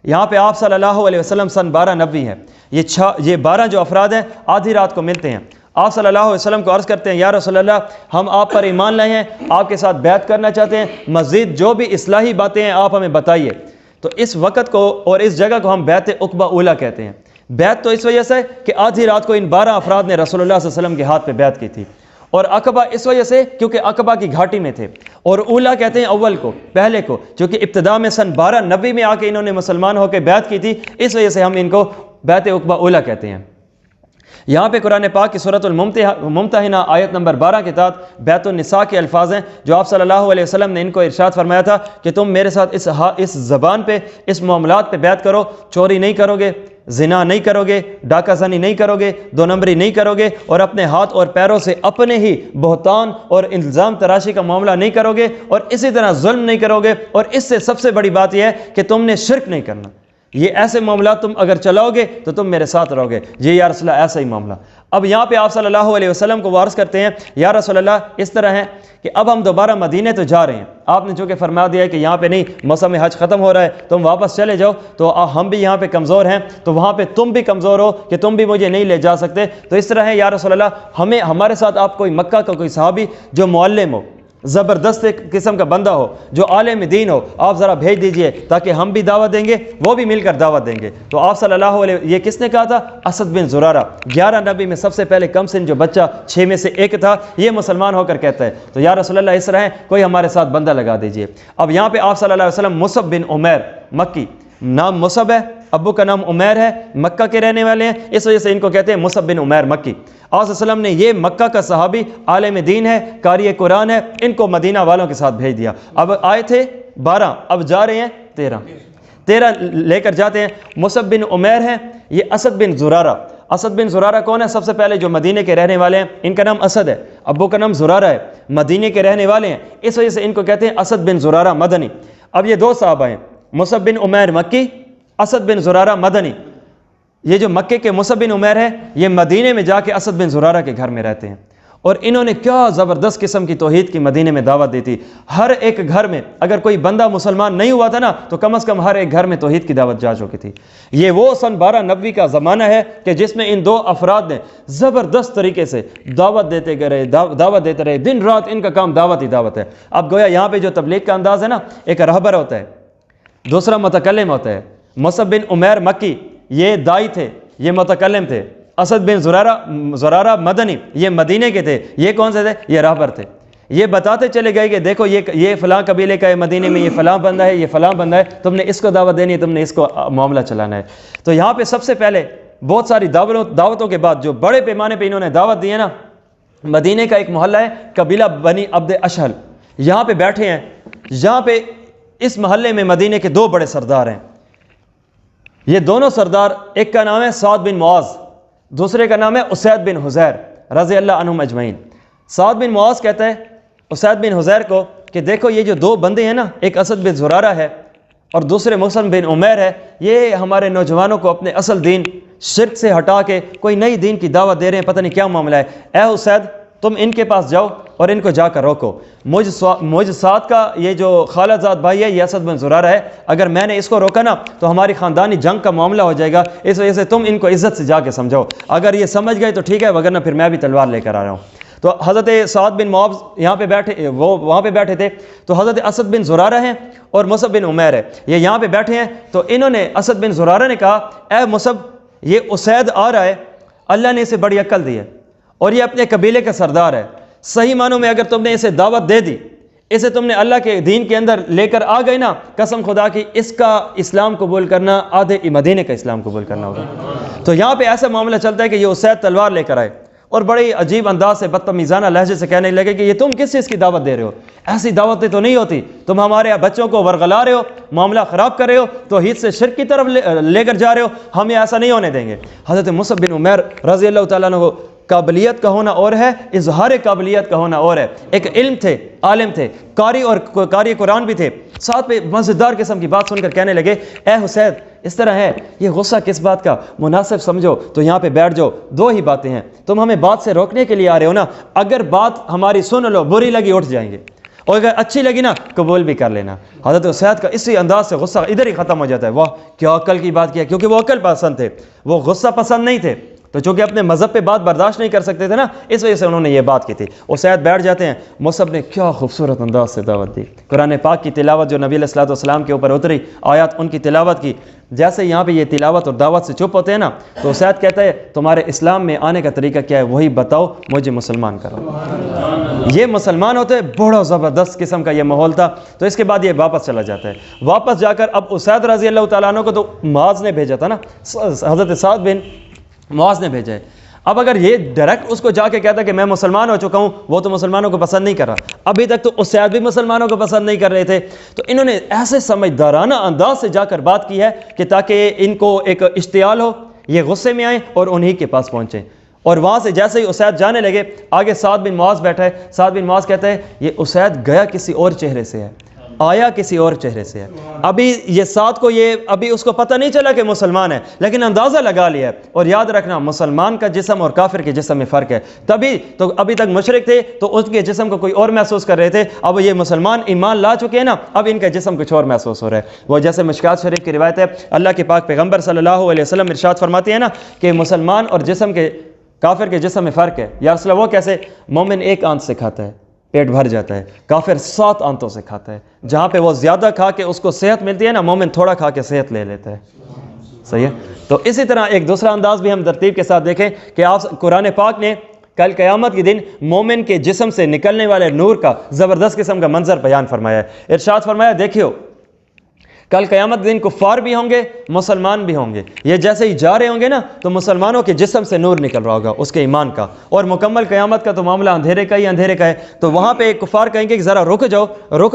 یہاں پہ آپ صلی اللہ علیہ وسلم سن 1290 ہے، یہ 12 جو افراد ہیں آدھی رات کو ملتے ہیں۔ آپ صلی اللہ علیہ وسلم کو عرض کرتے ہیں یا رسول اللہ ہم آپ پر ایمان لائے ہیں، آپ کے ساتھ بیعت کرنا چاہتے ہیں، مزید جو بھی اصلاحی باتیں ہیں آپ ہمیں بتائیے۔ تو اس وقت کو اور اس جگہ کو ہم بیعت عقبہ اولیٰ کہتے ہیں۔ بیعت تو اس وجہ سے کہ آدھی رات کو ان 12 افراد نے رسول اللہ صلی اللہ علیہ وسلم کے ہاتھ پہ بیعت کی تھی، اور عقبہ اس وجہ سے کیونکہ عقبہ کی گھاٹی میں تھے، اور اولیٰ کہتے ہیں اول کو، پہلے کو، چونکہ ابتدا میں سن 1290 میں آ کے انہوں نے مسلمان ہو کے بیعت کی تھی، اس وجہ سے ہم ان کو بیعت عقبہ اولیٰ کہتے ہیں۔ یہاں پہ قرآن پاک کی سورۃ الممتحنہ آیت نمبر 12 کے تحت بیعت النساء کے الفاظ ہیں جو آپ صلی اللہ علیہ وسلم نے ان کو ارشاد فرمایا تھا کہ تم میرے ساتھ اس زبان پہ، اس معاملات پہ بیعت کرو، چوری نہیں کرو گے، زنا نہیں کرو گے، ڈاکہ زنی نہیں کرو گے، 2 نمبری نہیں کرو گے، اور اپنے ہاتھ اور پیروں سے اپنے ہی بہتان اور الزام تراشی کا معاملہ نہیں کرو گے، اور اسی طرح ظلم نہیں کرو گے، اور اس سے سب سے بڑی بات یہ ہے کہ تم نے شرک نہیں کرنا۔ یہ ایسے معاملات تم اگر چلاؤ گے تو تم میرے ساتھ رہو گے، یہ یا رسول اللہ ایسا ہی معاملہ۔ اب یہاں پہ آپ صلی اللہ علیہ وسلم کو عرض کرتے ہیں یا رسول اللہ اس طرح ہے کہ اب ہم دوبارہ مدینے تو جا رہے ہیں، آپ نے چونکہ فرما دیا ہے کہ یہاں پہ نہیں، موسم حج ختم ہو رہا ہے، تم واپس چلے جاؤ، تو ہم بھی یہاں پہ کمزور ہیں، تو وہاں پہ تم بھی کمزور ہو کہ تم بھی مجھے نہیں لے جا سکتے، تو اس طرح ہے یا رسول اللہ ہمارے ساتھ آپ کوئی مکہ کا کوئی صحابی جو معلم ہو، زبردست قسم کا بندہ ہو، جو عالم دین ہو، آپ ذرا بھیج دیجئے تاکہ ہم بھی دعوت دیں گے، وہ بھی مل کر دعوت دیں گے۔ تو آپ صلی اللہ علیہ یہ کس نے کہا تھا؟ اسد بن زرارہ، 1190 میں سب سے پہلے کم سن جو بچہ 6 میں سے ایک تھا، یہ مسلمان ہو کر کہتا ہے تو یا رسول اللہ اس طرح ہے کوئی ہمارے ساتھ بندہ لگا دیجئے۔ اب یہاں پہ آپ صلی اللہ علیہ وسلم مصعب بن عمیر مکی، نام مصعب ہے، ابو کا نام عمیر ہے، مکہ کے رہنے والے ہیں، اس وجہ سے ان کو کہتے ہیں مصعب بن عمیر مکی۔ آپ صلی اللہ علیہ وسلم نے یہ مکہ کا صحابی عالم دین ہے، قاری قرآن ہے، ان کو مدینہ والوں کے ساتھ بھیج دیا۔ اب آئے تھے 12، اب جا رہے ہیں 13 لے کر جاتے ہیں۔ مصعب بن عمیر ہے، یہ اسد بن زرارہ۔ اسد بن زرارہ کون ہے؟ سب سے پہلے جو مدینے کے رہنے والے ہیں، ان کا نام اسد ہے، ابو کا نام زرارہ ہے، مدینے کے رہنے والے ہیں، اس وجہ سے ان کو کہتے ہیں اسد بن زرارہ مدنی۔ اب یہ 2 صحابہ ہیں، مصعب بن عمیر مکی، اسد بن زرارہ مدنی۔ یہ جو مکے کے مصعب بن عمیر ہے یہ مدینے میں جا کے اسد بن زرارہ کے گھر میں رہتے ہیں، اور انہوں نے کیا زبردست قسم کی توحید کی مدینے میں دعوت دی تھی۔ ہر ایک گھر میں اگر کوئی بندہ مسلمان نہیں ہوا تھا نا تو کم از کم ہر ایک گھر میں توحید کی دعوت جا چکی تھی۔ یہ وہ سن 1290 کا زمانہ ہے کہ جس میں ان 2 افراد نے زبردست طریقے سے دعوت دیتے رہے، دن رات ان کا کام دعوت ہی دعوت ہے۔ اب گویا یہاں پہ جو تبلیغ کا انداز ہے نا، ایک رہبر ہوتا ہے، دوسرا متکلم ہوتا ہے۔ مصعب بن عمیر مکی یہ دائی تھے، یہ متکلم تھے۔ اسد بن زرارہ مدنی، یہ مدینے کے تھے، یہ کون سے تھے؟ یہ رہبر تھے۔ یہ بتاتے چلے گئے کہ دیکھو یہ فلاں قبیلے کا ہے، مدینے میں یہ فلاں بندہ ہے، یہ فلاں بندہ ہے، تم نے اس کو دعوت دینی ہے، تم نے اس کو معاملہ چلانا ہے۔ تو یہاں پہ سب سے پہلے بہت ساری دعوتوں کے بعد جو بڑے پیمانے پہ انہوں نے دعوت دی ہے نا، مدینے کا ایک محلہ ہے قبیلہ بنی عبد اشہل، یہاں پہ بیٹھے ہیں۔ یہاں پہ اس محلے میں مدینے کے دو بڑے سردار ہیں۔ یہ دونوں سردار، ایک کا نام ہے سعد بن معاذ، دوسرے کا نام ہے اسید بن حضیر رضی اللہ عنہم اجمعین۔ سعد بن معاذ کہتا ہے اسید بن حضیر کو کہ دیکھو یہ جو دو بندے ہیں نا، ایک اسد بن زرارہ ہے اور دوسرے مسلم بن عمیر ہے، یہ ہمارے نوجوانوں کو اپنے اصل دین شرک سے ہٹا کے کوئی نئی دین کی دعوت دے رہے ہیں، پتہ نہیں کیا معاملہ ہے۔ اے اسید، تم ان کے پاس جاؤ اور ان کو جا کر روکو۔ مجھ سعد کا یہ جو خالہ زاد بھائی ہے، یہ اسد بن زرارہ ہے، اگر میں نے اس کو روکا نا تو ہماری خاندانی جنگ کا معاملہ ہو جائے گا، اس وجہ سے تم ان کو عزت سے جا کے سمجھاؤ۔ اگر یہ سمجھ گئے تو ٹھیک ہے، وگرنہ پھر میں بھی تلوار لے کر آ رہا ہوں۔ تو حضرت سعد بن معاذ یہاں پہ بیٹھے، وہ وہاں پہ بیٹھے تھے، تو حضرت اسد بن زرارہ ہیں اور مصعب بن عمیر ہے، یہ یہاں پہ بیٹھے ہیں۔ تو انہوں نے، اسد بن زرارہ نے کہا، اے مصعب، یہ اسید آ رہا ہے، اللہ نے اسے بڑی عقل دی ہے اور یہ اپنے قبیلے کا سردار ہے، صحیح معنوں میں اگر تم نے اسے دعوت دے دی، اسے تم نے اللہ کے دین کے اندر لے کر آ گئے نا، قسم خدا کی اس کا اسلام قبول کرنا آدھے مدینے کا اسلام قبول کرنا ہوگا۔ تو یہاں پہ ایسا معاملہ چلتا ہے کہ یہ اسید تلوار لے کر آئے اور بڑے عجیب انداز سے بدتمیزانہ لہجے سے کہنے لگے کہ یہ تم کس چیز کی دعوت دے رہے ہو؟ ایسی دعوتیں تو نہیں ہوتی، تم ہمارے بچوں کو ورغلا رہے ہو، معاملہ خراب کر رہے ہو، توحید سے شرک کی طرف لے کر جا رہے ہو، ہم یہ ایسا نہیں ہونے دیں گے۔ حضرت مصعب بن عمیر رضی اللہ تعالیٰ عنہ، قابلیت کا ہونا اور ہے، اظہار قابلیت کا ہونا اور ہے۔ ایک علم تھے، عالم تھے، قاری اور قاری قرآن بھی تھے، ساتھ پہ مزیدار قسم کی بات سن کر کہنے لگے، اے حسین، اس طرح ہے، یہ غصہ کس بات کا؟ مناسب سمجھو تو یہاں پہ بیٹھ جاؤ، دو ہی باتیں ہیں، تم ہمیں بات سے روکنے کے لیے آ رہے ہو نا، اگر بات ہماری سن لو، بری لگی اٹھ جائیں گے، اور اگر اچھی لگی نا قبول بھی کر لینا۔ حضرت اسید کا اسی انداز سے غصہ ادھر ہی ختم ہو جاتا ہے، واہ کیا عقل کی بات کیا، کیونکہ وہ عقل پسند تھے، وہ غصہ پسند نہیں تھے، تو چونکہ اپنے مذہب پہ بات برداشت نہیں کر سکتے تھے نا، اس وجہ سے انہوں نے یہ بات کی تھی۔ اسید بیٹھ جاتے ہیں، مصعب نے کیا خوبصورت انداز سے دعوت دی، قرآن پاک کی تلاوت جو نبی علیہ الصلوۃ والسلام کے اوپر اتری، آیات ان کی تلاوت کی۔ جیسے یہاں پہ یہ تلاوت اور دعوت سے چپ ہوتے ہیں نا، تو اسید کہتا ہے تمہارے اسلام میں آنے کا طریقہ کیا ہے، وہی بتاؤ، مجھے مسلمان کرو۔ یہ مسلمان ہوتے، بڑا زبردست قسم کا یہ ماحول تھا۔ تو اس کے بعد یہ واپس چلا جاتا ہے، واپس جا کر اب اسید رضی اللہ تعالیٰ عنہ کو تو معاذ نے بھیجا تھا نا، حضرت سعد بن معاذ نے بھیجا ہے۔ اب اگر یہ ڈائریکٹ اس کو جا کے کہتا کہ میں مسلمان ہو چکا ہوں، وہ تو مسلمانوں کو پسند نہیں کر رہا، ابھی تک تو اسید بھی مسلمانوں کو پسند نہیں کر رہے تھے، تو انہوں نے ایسے سمجھدارانہ انداز سے جا کر بات کی ہے کہ تاکہ ان کو ایک اشتعال ہو، یہ غصے میں آئیں اور انہی کے پاس پہنچیں۔ اور وہاں سے جیسے ہی اسید جانے لگے، آگے سعد بن معاذ بیٹھا ہے، سعد بن معاذ کہتا ہے یہ اسید گیا کسی اور چہرے سے ہے، آیا کسی اور چہرے سے ہے۔ ابھی یہ سعد کو ابھی اس کو پتہ نہیں چلا کہ مسلمان ہے، لیکن اندازہ لگا لیا ہے۔ اور یاد رکھنا، مسلمان کا جسم اور کافر کے جسم میں فرق ہے، تبھی تو ابھی تک مشرک تھے تو ان کے جسم کو کوئی اور محسوس کر رہے تھے، اب یہ مسلمان ایمان لا چکے ہیں نا، اب ان کا جسم کچھ اور محسوس ہو رہا ہے۔ وہ جیسے مشکات شریف کی روایت ہے، اللہ کے پاک پیغمبر صلی اللہ علیہ وسلم ارشاد فرماتے ہیں نا کہ مسلمان اور جسم کے کافر کے جسم میں فرق ہے۔ یا رسول اللہ، وہ کیسے؟ مومن ایک آنت سے کھاتا ہے، پیٹ بھر جاتا ہے، کافر 7 آنتوں سے کھاتا ہے، جہاں پہ وہ زیادہ کھا کے اس کو صحت ملتی ہے نا، مومن تھوڑا کھا کے صحت لے لیتا ہے۔ صحیح ہے؟ تو اسی طرح ایک دوسرا انداز بھی ہم ترتیب کے ساتھ دیکھیں کہ آپ قرآن پاک نے کل قیامت کے دن مومن کے جسم سے نکلنے والے نور کا زبردست قسم کا منظر بیان فرمایا ہے۔ ارشاد فرمایا، دیکھیو کل قیامت کے دن کفار بھی ہوں گے، مسلمان بھی ہوں گے، یہ جیسے ہی جا رہے ہوں گے نا تو مسلمانوں کے جسم سے نور نکل رہا ہوگا اس کے ایمان کا، اور مکمل قیامت کا تو معاملہ اندھیرے کا ہی اندھیرے کا ہے۔ تو وہاں پہ کفار کہیں گے کہ ذرا رک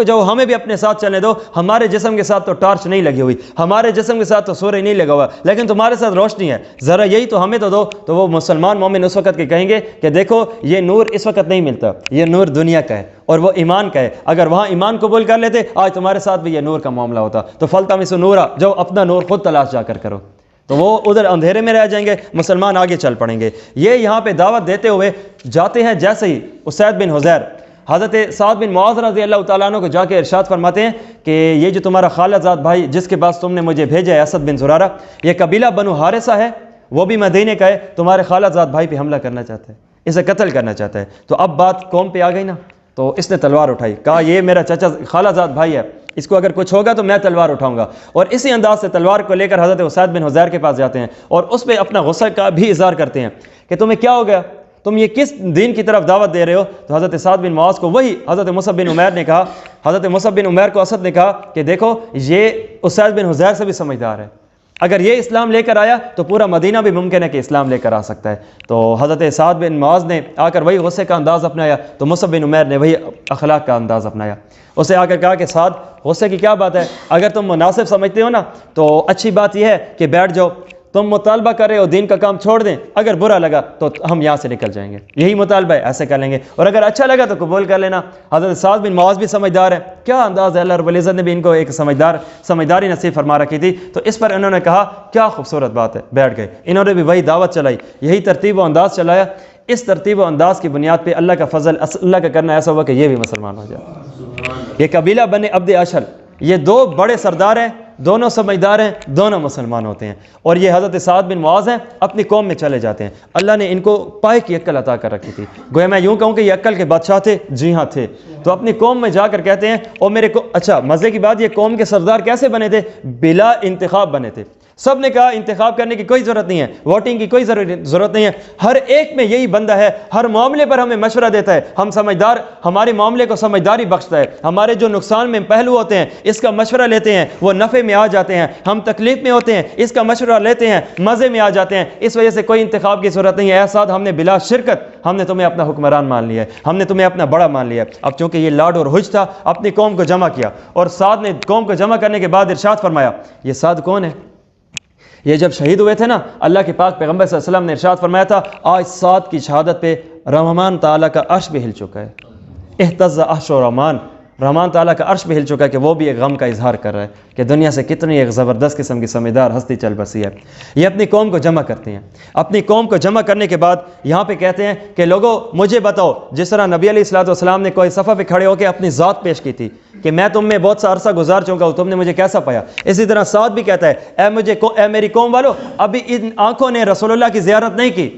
جاؤ، ہمیں بھی اپنے ساتھ چلنے دو، ہمارے جسم کے ساتھ تو ٹارچ نہیں لگی ہوئی، ہمارے جسم کے ساتھ تو سورج نہیں لگا ہوا، لیکن تمہارے ساتھ روشنی ہے، ذرا یہی تو ہمیں تو دو۔ تو وہ مسلمان مومن اس وقت کے کہیں گے کہ دیکھو یہ نور اس وقت نہیں ملتا، یہ نور دنیا کا ہے اور وہ ایمان کا ہے، اگر وہاں ایمان قبول کر لیتے آج تمہارے ساتھ بھی یہ نور کا معاملہ ہوتا۔ تو فلتمسوا نورا، جو اپنا نور خود تلاش جا کر کرو، تو وہ ادھر اندھیرے میں رہ جائیں گے، مسلمان آگے چل پڑیں گے۔ یہ یہاں پہ دعوت دیتے ہوئے جاتے ہیں، جیسے ہی اسید بن حضیر حضرت سعد بن معاذ رضی اللہ تعالیٰ عنہ کو جا کے ارشاد فرماتے ہیں کہ یہ جو تمہارا خالہ زاد بھائی جس کے پاس تم نے مجھے بھیجا ہے، اسد بن زرارہ، یہ قبیلہ بنو حارثہ ہے، وہ بھی مدینے کا ہے، تمہارے خالہ زاد بھائی پہ حملہ کرنا چاہتا ہے، اسے قتل کرنا چاہتا ہے۔ تو اب بات قوم پہ آ گئی نا، تو اس نے تلوار اٹھائی، کہا یہ میرا چچا خالہ زاد بھائی ہے، اس کو اگر کچھ ہوگا تو میں تلوار اٹھاؤں گا۔ اور اسی انداز سے تلوار کو لے کر حضرت اسید بن حضیر کے پاس جاتے ہیں اور اس پہ اپنا غصہ کا بھی اظہار کرتے ہیں کہ تمہیں کیا ہو گیا، تم یہ کس دین کی طرف دعوت دے رہے ہو؟ تو حضرت سعد بن معاذ کو وہی حضرت مصعب بن عمیر نے کہا، حضرت مصعب بن عمیر کو اسد نے کہا کہ دیکھو یہ اسید بن حذیر سے بھی سمجھدار ہے، اگر یہ اسلام لے کر آیا تو پورا مدینہ بھی ممکن ہے کہ اسلام لے کر آ سکتا ہے۔ تو حضرت سعد بن معاذ نے آ کر وہی غصے کا انداز اپنایا، تو مصعب بن عمیر نے وہی اخلاق کا انداز اپنایا۔ اسے آ کر کہا کہ سعد غصے کی کیا بات ہے، اگر تم مناسب سمجھتے ہو نا تو اچھی بات یہ ہے کہ بیٹھ جاؤ، تم مطالبہ کر رہے ہو دین کا کام چھوڑ دیں، اگر برا لگا تو ہم یہاں سے نکل جائیں گے، یہی مطالبہ ہے، ایسے کر لیں گے، اور اگر اچھا لگا تو قبول کر لینا۔ حضرت سعد بن معاذ بھی سمجھدار ہے، کیا انداز ہے، اللہ رب العزت نے بھی ان کو ایک سمجھداری نصیب فرما رکھی تھی، تو اس پر انہوں نے کہا کیا خوبصورت بات ہے، بیٹھ گئے۔ انہوں نے بھی وہی دعوت چلائی، یہی ترتیب و انداز چلایا۔ اس ترتیب و انداز کی بنیاد پہ اللہ کا فضل، اللہ کا کرنا ایسا ہوا کہ یہ بھی مسلمان ہو جائے۔ یہ قبیلہ بنی عبد اشہل، یہ دو بڑے سردار ہیں، دونوں سمجھدار ہیں، دونوں مسلمان ہوتے ہیں، اور یہ حضرت سعد بن معاذ ہیں، اپنی قوم میں چلے جاتے ہیں۔ اللہ نے ان کو پائے کی عقل عطا کر رکھی تھی، گویا میں یوں کہوں کہ یہ عقل کے بادشاہ تھے، جی ہاں تھے۔ تو اپنی قوم میں جا کر کہتے ہیں اور میرے کو اچھا مزے کی بات، یہ قوم کے سردار کیسے بنے تھے؟ بلا انتخاب بنے تھے۔ سب نے کہا انتخاب کرنے کی کوئی ضرورت نہیں ہے، ووٹنگ کی کوئی ضرورت نہیں ہے، ہر ایک میں یہی بندہ ہے، ہر معاملے پر ہمیں مشورہ دیتا ہے، ہم سمجھدار، ہمارے معاملے کو سمجھداری بخشتا ہے، ہمارے جو نقصان میں پہلو ہوتے ہیں اس کا مشورہ لیتے ہیں، وہ نفع میں آ جاتے ہیں، ہم تکلیف میں ہوتے ہیں اس کا مشورہ لیتے ہیں، مزے میں آ جاتے ہیں۔ اس وجہ سے کوئی انتخاب کی ضرورت نہیں ہے۔ اے سعد، ہم نے بلا شرکت ہم نے تمہیں اپنا حکمران مان لیا ہے، ہم نے تمہیں اپنا بڑا مان لیا ہے۔ اب چونکہ یہ لاڈ اور حج تھا، اپنی قوم کو جمع کیا، اور سعد نے قوم کو جمع کرنے کے بعد ارشاد فرمایا، یہ سعد کون ہے؟ یہ جب شہید ہوئے تھے نا، اللہ کے پاک پیغمبر صلی اللہ علیہ وسلم نے ارشاد فرمایا تھا، آج سعد کی شہادت پہ رحمان تعالیٰ کا عرش بھی ہل چکا ہے۔ اہتز عرش و رحمان، رحمان تعالیٰ کا عرش بھی ہل چکا ہے کہ وہ بھی ایک غم کا اظہار کر رہا ہے کہ دنیا سے کتنی ایک زبردست قسم کی سمجھدار ہستی چل بسی ہے۔ یہ اپنی قوم کو جمع کرتے ہیں، اپنی قوم کو جمع کرنے کے بعد یہاں پہ کہتے ہیں کہ لوگوں مجھے بتاؤ، جس طرح نبی علیہ الصلوۃ والسلام نے کوئی صفحہ پہ کھڑے ہو کے اپنی ذات پیش کی تھی کہ میں تم میں بہت سا عرصہ گزار چکا ہوں، تم نے مجھے کیسا پایا، اسی طرح سعد بھی کہتا ہے اے میری قوم والو، ابھی ان آنکھوں نے رسول اللہ کی زیارت نہیں کی۔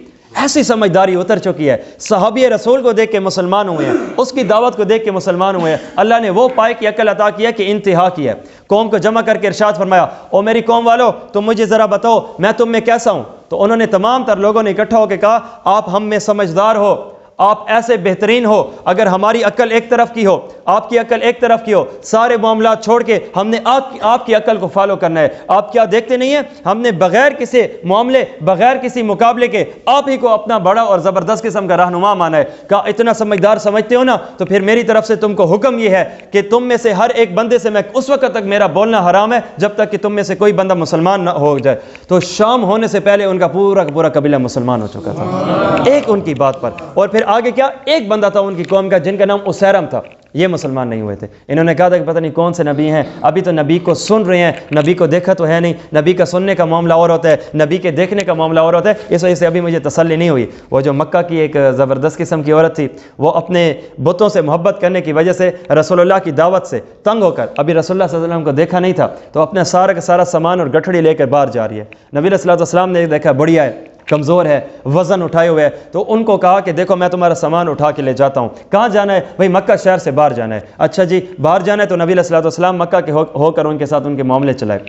ایسی سمجھداری اتر چکی ہے، صحابی رسول کو دیکھ کے مسلمان ہوئے ہیں، اس کی دعوت کو دیکھ کے مسلمان ہوئے ہیں، اللہ نے وہ پائے کی عقل عطا کی ہے کہ انتہا کی ہے۔ قوم کو جمع کر کے ارشاد فرمایا، او میری قوم والو، تم مجھے ذرا بتاؤ میں تم میں کیسا ہوں؟ تو انہوں نے تمام تر لوگوں نے اکٹھا ہو کے کہا، آپ ہم میں سمجھدار ہو، آپ ایسے بہترین ہو، اگر ہماری عقل ایک طرف کی ہو، آپ کی عقل ایک طرف کی ہو، سارے معاملات چھوڑ کے ہم نے آپ کی عقل کو فالو کرنا ہے۔ آپ کیا دیکھتے نہیں ہیں، ہم نے بغیر کسی معاملے، بغیر کسی مقابلے کے آپ ہی کو اپنا بڑا اور زبردست قسم کا رہنما مانا ہے۔ کہا اتنا سمجھدار سمجھتے ہو نا، تو پھر میری طرف سے تم کو حکم یہ ہے کہ تم میں سے ہر ایک بندے سے میں اس وقت تک میرا بولنا حرام ہے جب تک کہ تم میں سے کوئی بندہ مسلمان نہ ہو جائے۔ تو شام ہونے سے پہلے ان کا پورا کا پورا قبیلہ مسلمان ہو چکا تھا ایک ان کی بات پر۔ اور پھر آگے کیا، ایک بندہ تھا ان کی قوم کا جن کا نام اسیرم تھا، یہ مسلمان نہیں ہوئے تھے۔ انہوں نے کہا تھا کہ پتہ نہیں کون سے نبی ہیں، ابھی تو نبی کو سن رہے ہیں، نبی کو دیکھا تو ہے نہیں، نبی کا سننے کا معاملہ اور ہوتا ہے، نبی کے دیکھنے کا معاملہ اور ہوتا ہے، اس وجہ سے ابھی مجھے تسلی نہیں ہوئی۔ وہ جو مکہ کی ایک زبردست قسم کی عورت تھی، وہ اپنے بتوں سے محبت کرنے کی وجہ سے رسول اللہ کی دعوت سے تنگ ہو کر ابھی رسول اللہ صلی اللہ علیہ وسلم کو دیکھا نہیں تھا، تو اپنا سارا کا سارا سامان اور گٹھڑی لے کر باہر جا رہی ہے۔ نبی علیہ الصلوۃ والسلام نے دیکھا بڑھیا ہے، کمزور ہے، وزن اٹھائے ہوئے ہے، تو ان کو کہا کہ دیکھو میں تمہارا سامان اٹھا کے لے جاتا ہوں۔ کہاں جانا ہے؟ بھئی مکہ شہر سے باہر جانا ہے۔ اچھا جی باہر جانا ہے، تو نبی علیہ الصلوۃ والسلام مکہ کے ہو کر ان کے ساتھ ان کے معاملے چلائے۔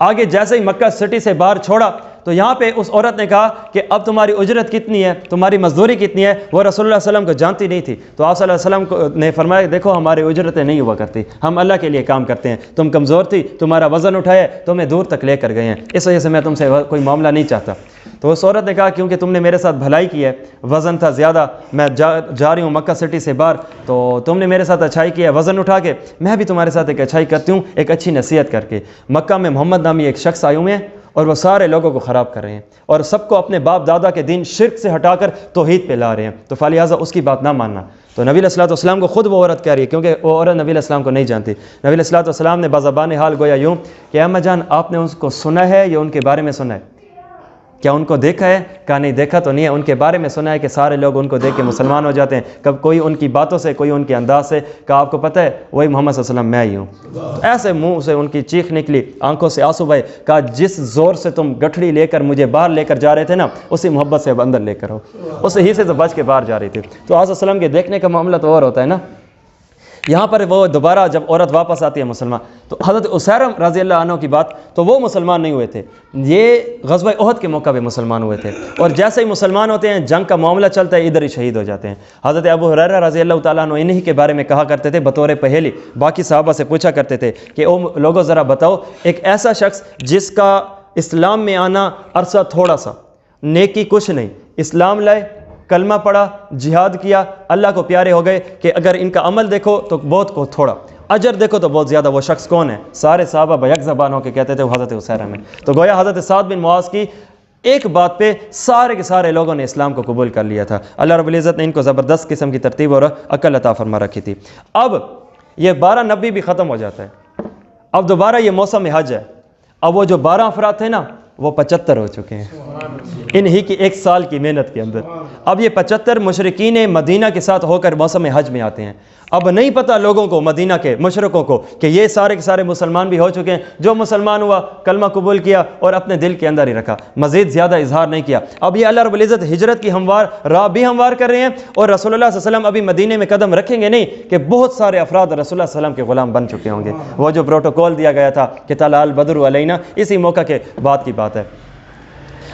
آگے جیسے ہی مکہ سٹی سے باہر چھوڑا تو یہاں پہ اس عورت نے کہا کہ اب تمہاری اجرت کتنی ہے، تمہاری مزدوری کتنی ہے؟ وہ رسول اللہ صلی اللہ علیہ وسلم کو جانتی نہیں تھی، تو آپ صلی اللہ علیہ وسلم نے فرمایا دیکھو ہماری اجرتیں نہیں ہوا کرتی، ہم اللہ کے لیے کام کرتے ہیں، تم کمزور تھی، تمہارا وزن اٹھایا، تمہیں دور تک لے کر گئے ہیں، اس وجہ سے میں تم سے کوئی معاملہ نہیں چاہتا۔ تو اس عورت نے کہا کیونکہ تم نے میرے ساتھ بھلائی کی ہے، وزن تھا زیادہ، میں جا رہی ہوں مکہ سٹی سے باہر، تو تم نے میرے ساتھ اچھائی کی ہے وزن اٹھا کے، میں بھی تمہارے ساتھ ایک اچھائی کرتی ہوں، ایک اچھی نصیحت کر کے۔ مکہ میں محمد نامی ایک شخص آئے ہوئے ہیں اور وہ سارے لوگوں کو خراب کر رہے ہیں اور سب کو اپنے باپ دادا کے دین شرک سے ہٹا کر توحید پہ لا رہے ہیں، تو فلہذا اس کی بات نہ ماننا۔ تو نبی علیہ الصلوۃ والسلام کو خود وہ عورت کہہ رہی ہے، کیونکہ وہ عورت نبی علیہ السلام کو نہیں جانتی۔ نبی علیہ الصلوۃ والسلام نے بزبان حال گویا یوں کہ اما جان آپ نے اس کو سنا ہے یا ان کے بارے میں سنا ہے؟ کیا ان کو دیکھا ہے؟ کہا نہیں دیکھا تو نہیں ہے، ان کے بارے میں سنا ہے کہ سارے لوگ ان کو دیکھ کے مسلمان ہو جاتے ہیں، کب کوئی ان کی باتوں سے، کوئی ان کے انداز سے۔ کہا آپ کو پتہ ہے وہی محمد صلی اللہ علیہ وسلم میں ہی ہوں۔ تو ایسے منہ سے ان کی چیخ نکلی، آنکھوں سے آنسو بہے۔ کہا جس زور سے تم گٹھڑی لے کر مجھے باہر لے کر جا رہے تھے نا، اسی محبت سے اب اندر لے کر ہو، اس ہی سے تو بچ کے باہر جا رہی تھی۔ تو آپ صلی اللہ علیہ وسلم کے دیکھنے کا معاملہ تو اور ہوتا ہے نا۔ یہاں پر وہ دوبارہ جب عورت واپس آتی ہے مسلمان، تو حضرت اسیرہ رضی اللہ عنہ کی بات، تو وہ مسلمان نہیں ہوئے تھے، یہ غزوہ احد کے موقع پہ مسلمان ہوئے تھے، اور جیسے ہی مسلمان ہوتے ہیں جنگ کا معاملہ چلتا ہے ادھر ہی شہید ہو جاتے ہیں۔ حضرت ابو ہریرہ رضی اللہ تعالیٰ عنہ انہی کے بارے میں کہا کرتے تھے بطور پہیلی، باقی صحابہ سے پوچھا کرتے تھے کہ او لوگوں ذرا بتاؤ ایک ایسا شخص جس کا اسلام میں آنا عرصہ تھوڑا سا، نیکی کچھ نہیں، اسلام لائے، کلمہ پڑھا، جہاد کیا، اللہ کو پیارے ہو گئے، کہ اگر ان کا عمل دیکھو تو بہت کو تھوڑا، اجر دیکھو تو بہت زیادہ، وہ شخص کون ہے؟ سارے صحابہ بیک زبان ہو کے کہتے تھے وہ حضرت اسیرہ میں۔ تو گویا حضرت سعد بن معاذ کی ایک بات پہ سارے کے سارے لوگوں نے اسلام کو قبول کر لیا تھا۔ اللہ رب العزت نے ان کو زبردست قسم کی ترتیب اور عقل عطا فرما رکھی تھی۔ اب یہ 12 نبی بھی ختم ہو جاتا ہے، اب دوبارہ یہ موسم حج ہے، اب وہ جو 12 افراد تھے نا وہ 75 ہو چکے ہیں انہی کی 1 سال کی محنت کے اندر۔ اب یہ 75 مشرکین مدینہ کے ساتھ ہو کر موسم حج میں آتے ہیں۔ اب نہیں پتہ لوگوں کو، مدینہ کے مشرکوں کو، کہ یہ سارے کے سارے مسلمان بھی ہو چکے ہیں، جو مسلمان ہوا کلمہ قبول کیا اور اپنے دل کے اندر ہی رکھا، مزید زیادہ اظہار نہیں کیا۔ اب یہ اللہ رب العزت ہجرت کی ہموار راہ بھی ہموار کر رہے ہیں، اور رسول اللہ صلی اللہ علیہ وسلم ابھی مدینے میں قدم رکھیں گے نہیں کہ بہت سارے افراد رسول اللہ صلی اللہ علیہ وسلم کے غلام بن چکے ہوں گے۔ وہ جو پروٹوکول دیا گیا تھا کہ طلع البدر علینا، اسی موقع کے بعد کی بات ہے۔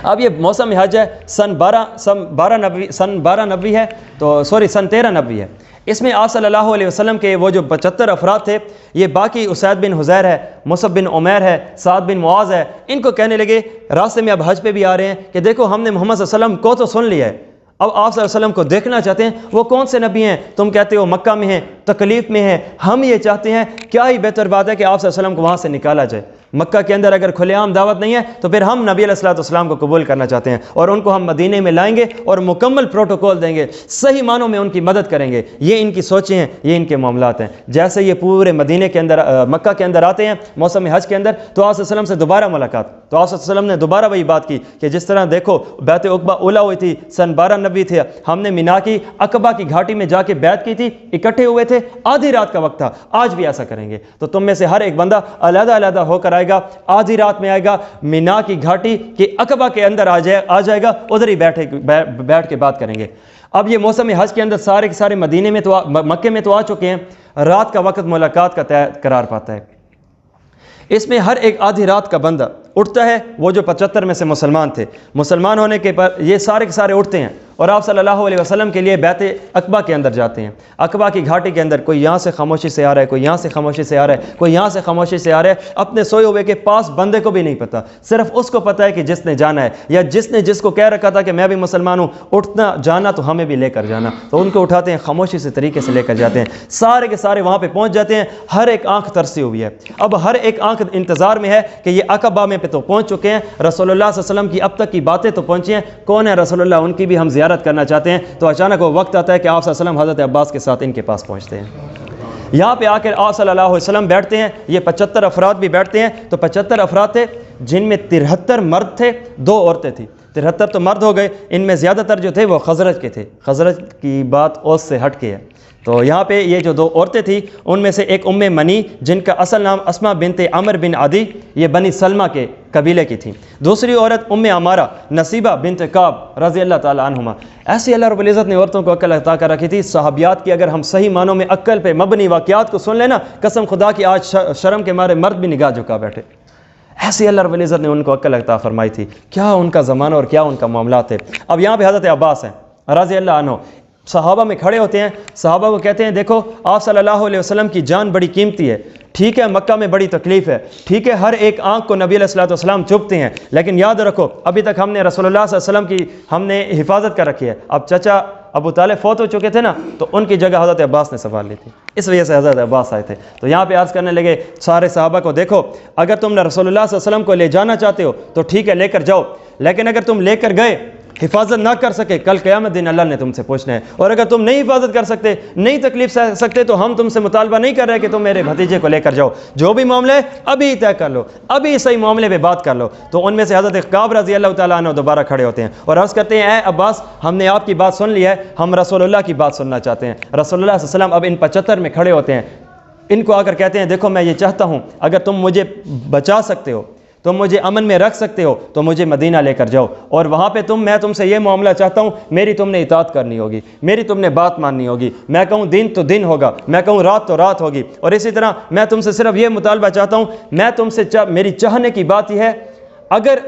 اب یہ موسم حج ہے، سن 13 نبوی ہے، تو سن 13 نبوی ہے۔ اس میں آپ صلی اللہ علیہ وسلم کے وہ جو 75 افراد تھے، یہ باقی اسید بن حزیر ہے، مصعب بن عمیر ہے، سعد بن معاذ ہے، ان کو کہنے لگے راستے میں اب حج پہ بھی آ رہے ہیں کہ دیکھو ہم نے محمد صلی اللہ علیہ وسلم کو تو سن لیا ہے، اب آپ صلی اللہ علیہ وسلم کو دیکھنا چاہتے ہیں، وہ کون سے نبی ہیں؟ تم کہتے ہو مکہ میں ہیں، تکلیف میں ہیں، ہم یہ چاہتے ہیں کیا ہی بہتر بات ہے کہ آپ صلی اللہ علیہ وسلم کو وہاں سے نکالا جائے۔ مکہ کے اندر اگر کھلے عام دعوت نہیں ہے تو پھر ہم نبی علیہ الصلوۃ والسلام کو قبول کرنا چاہتے ہیں، اور ان کو ہم مدینے میں لائیں گے اور مکمل پروٹوکول دیں گے، صحیح معنوں میں ان کی مدد کریں گے۔ یہ ان کی سوچیں ہیں، یہ ان کے معاملات ہیں۔ جیسے یہ پورے مدینے کے اندر مکہ کے اندر آتے ہیں موسم حج کے اندر، تو آپ صلی اللہ علیہ وسلم سے دوبارہ ملاقات، تو آپ صلی اللہ علیہ وسلم نے دوبارہ وہی بات کی کہ جس طرح دیکھو بیعت عقبہ اولا ہوئی تھی، سن 12 نبی تھے، ہم نے مینا کی عقبہ کی گھاٹی میں جا کے بیعت کی تھی، اکٹھے ہوئے تھے، آدھی رات کا وقت تھا، آج بھی ایسا کریں گے۔ تو تم میں سے ہر ایک بندہ علیحدہ علیحدہ ہو کر آئے گا، آدھی رات میں آئے گا، مینا کی گھاٹی کے عقبہ کے اندر آ جائے گا، ادھر ہی بیٹھ کے بات کریں گے۔ اب یہ موسم حج کے اندر سارے کے سارے مدینے میں تو مکے میں تو آ چکے ہیں، رات کا وقت ملاقات کا قرار پاتا ہے۔ اس میں ہر ایک آدھی رات کا بندہ اٹھتا ہے، وہ جو 75 میں سے مسلمان تھے، مسلمان ہونے کے پر یہ سارے کے سارے اٹھتے ہیں اور آپ صلی اللہ علیہ وسلم کے لیے بیعت عقبہ کے اندر جاتے ہیں۔ عقبہ کی گھاٹی کے اندر کوئی یہاں سے خاموشی سے آ رہا ہے، کوئی یہاں سے خاموشی سے آ رہا ہے، کوئی یہاں سے خاموشی سے آ رہا ہے، اپنے سوئے ہوئے کے پاس بندے کو بھی نہیں پتہ، صرف اس کو پتہ ہے کہ جس نے جانا ہے، یا جس نے جس کو کہہ رکھا تھا کہ میں بھی مسلمان ہوں، اٹھنا جانا تو ہمیں بھی لے کر جانا، تو ان کو اٹھاتے ہیں، خاموشی سے طریقے سے لے کر جاتے ہیں، سارے کے سارے وہاں پہ پہنچ جاتے ہیں۔ ہر ایک آنکھ ترسی ہوئی ہے، اب ہر ایک آنکھ انتظار میں ہے کہ یہ عقبہ میں پہ تو پہنچ چکے ہیں، رسول اللہ صلی اللہ علیہ وسلم کی اب تک کی باتیں تو پہنچی ہیں، کون ہے رسول اللہ، ان کی بھی ہم زیارت کرنا چاہتے ہیں۔ تو اچانک وہ وقت آتا ہے کہ آپ صلی اللہ علیہ وسلم حضرت عباس کے ساتھ ان کے پاس پہنچتے ہیں، یہاں پہ آ کر آپ صلی اللہ علیہ وسلم بیٹھتے ہیں، یہ 75 افراد بھی بیٹھتے ہیں۔ تو 75 افراد تھے جن میں 73 مرد تھے، 2 عورتیں تھیں، 73 تو مرد ہو گئے، ان میں زیادہ تر جو تھے وہ خزرج کے تھے، خزرج کی بات اوس سے ہٹ کے ہے۔ تو یہاں پہ یہ جو 2 عورتیں تھیں ان میں سے ایک ام منی جن کا اصل نام اسما بنت عمر بن عدی، یہ بنی سلمہ کے قبیلے کی تھیں، دوسری عورت ام عمارہ نصیبہ بنت کعب رضی اللہ تعالی عنہما۔ ایسے اللہ رب العزت نے عورتوں کو عقل عطا کر رکھی تھی، صحابیات کی اگر ہم صحیح معنوں میں عقل پہ مبنی واقعات کو سن لینا، قسم خدا کی آج شرم کے مارے مرد بھی نگاہ جھکا بیٹھے۔ ایسے اللہ رب العزت نے ان کو عقل عطا فرمائی تھی، کیا ان کا زمانہ اور کیا ان کا معاملات ہے۔ اب یہاں پہ حضرت عباس ہیں رضی اللہ عنہ، صحابہ میں کھڑے ہوتے ہیں، صحابہ کو کہتے ہیں دیکھو آپ صلی اللہ علیہ وسلم کی جان بڑی قیمتی ہے، ٹھیک ہے مکہ میں بڑی تکلیف ہے، ٹھیک ہے ہر ایک آنکھ کو نبی علیہ الصلوۃ والسلام چپتے ہیں، لیکن یاد رکھو ابھی تک ہم نے رسول اللہ صلی اللہ علیہ وسلم کی ہم نے حفاظت کر رکھی ہے۔ اب چچا ابو طالب فوت ہو چکے تھے نا، تو ان کی جگہ حضرت عباس نے سنبھال لی تھی، اس وجہ سے حضرت عباس آئے تھے۔ تو یہاں پہ عرض کرنے لگے سارے صحابہ کو، دیکھو اگر تم نے رسول اللہ صلی اللہ علیہ وسلم کو لے جانا چاہتے ہو تو ٹھیک ہے لے کر جاؤ، لیکن اگر تم لے کر گئے حفاظت نہ کر سکے، کل قیامت دن اللہ نے تم سے پوچھنا ہے، اور اگر تم نہیں حفاظت کر سکتے، نہیں تکلیف سہ سکتے، تو ہم تم سے مطالبہ نہیں کر رہے کہ تم میرے بھتیجے کو لے کر جاؤ، جو بھی معاملہ ہے ابھی طے کر لو، ابھی صحیح معاملے پہ بات کر لو۔ تو ان میں سے حضرت کعب رضی اللہ تعالیٰ عنہ دوبارہ کھڑے ہوتے ہیں اور عرض کرتے ہیں اے عباس، ہم نے آپ کی بات سن لی ہے، ہم رسول اللہ کی بات سننا چاہتے ہیں۔ رسول اللہ صلی اللہ علیہ وسلم اب ان 75 میں کھڑے ہوتے ہیں، ان کو آ کر کہتے ہیں دیکھو میں یہ چاہتا ہوں اگر تم مجھے بچا سکتے ہو، تم مجھے امن میں رکھ سکتے ہو تو مجھے مدینہ لے کر جاؤ، اور وہاں پہ میں تم سے یہ معاملہ چاہتا ہوں، میری تم نے اطاعت کرنی ہوگی، میری تم نے بات ماننی ہوگی، میں کہوں دن تو دن ہوگا، میں کہوں رات تو رات ہوگی، اور اسی طرح میں تم سے صرف یہ مطالبہ چاہتا ہوں، میں تم سے میری چاہنے کی بات یہ ہے، اگر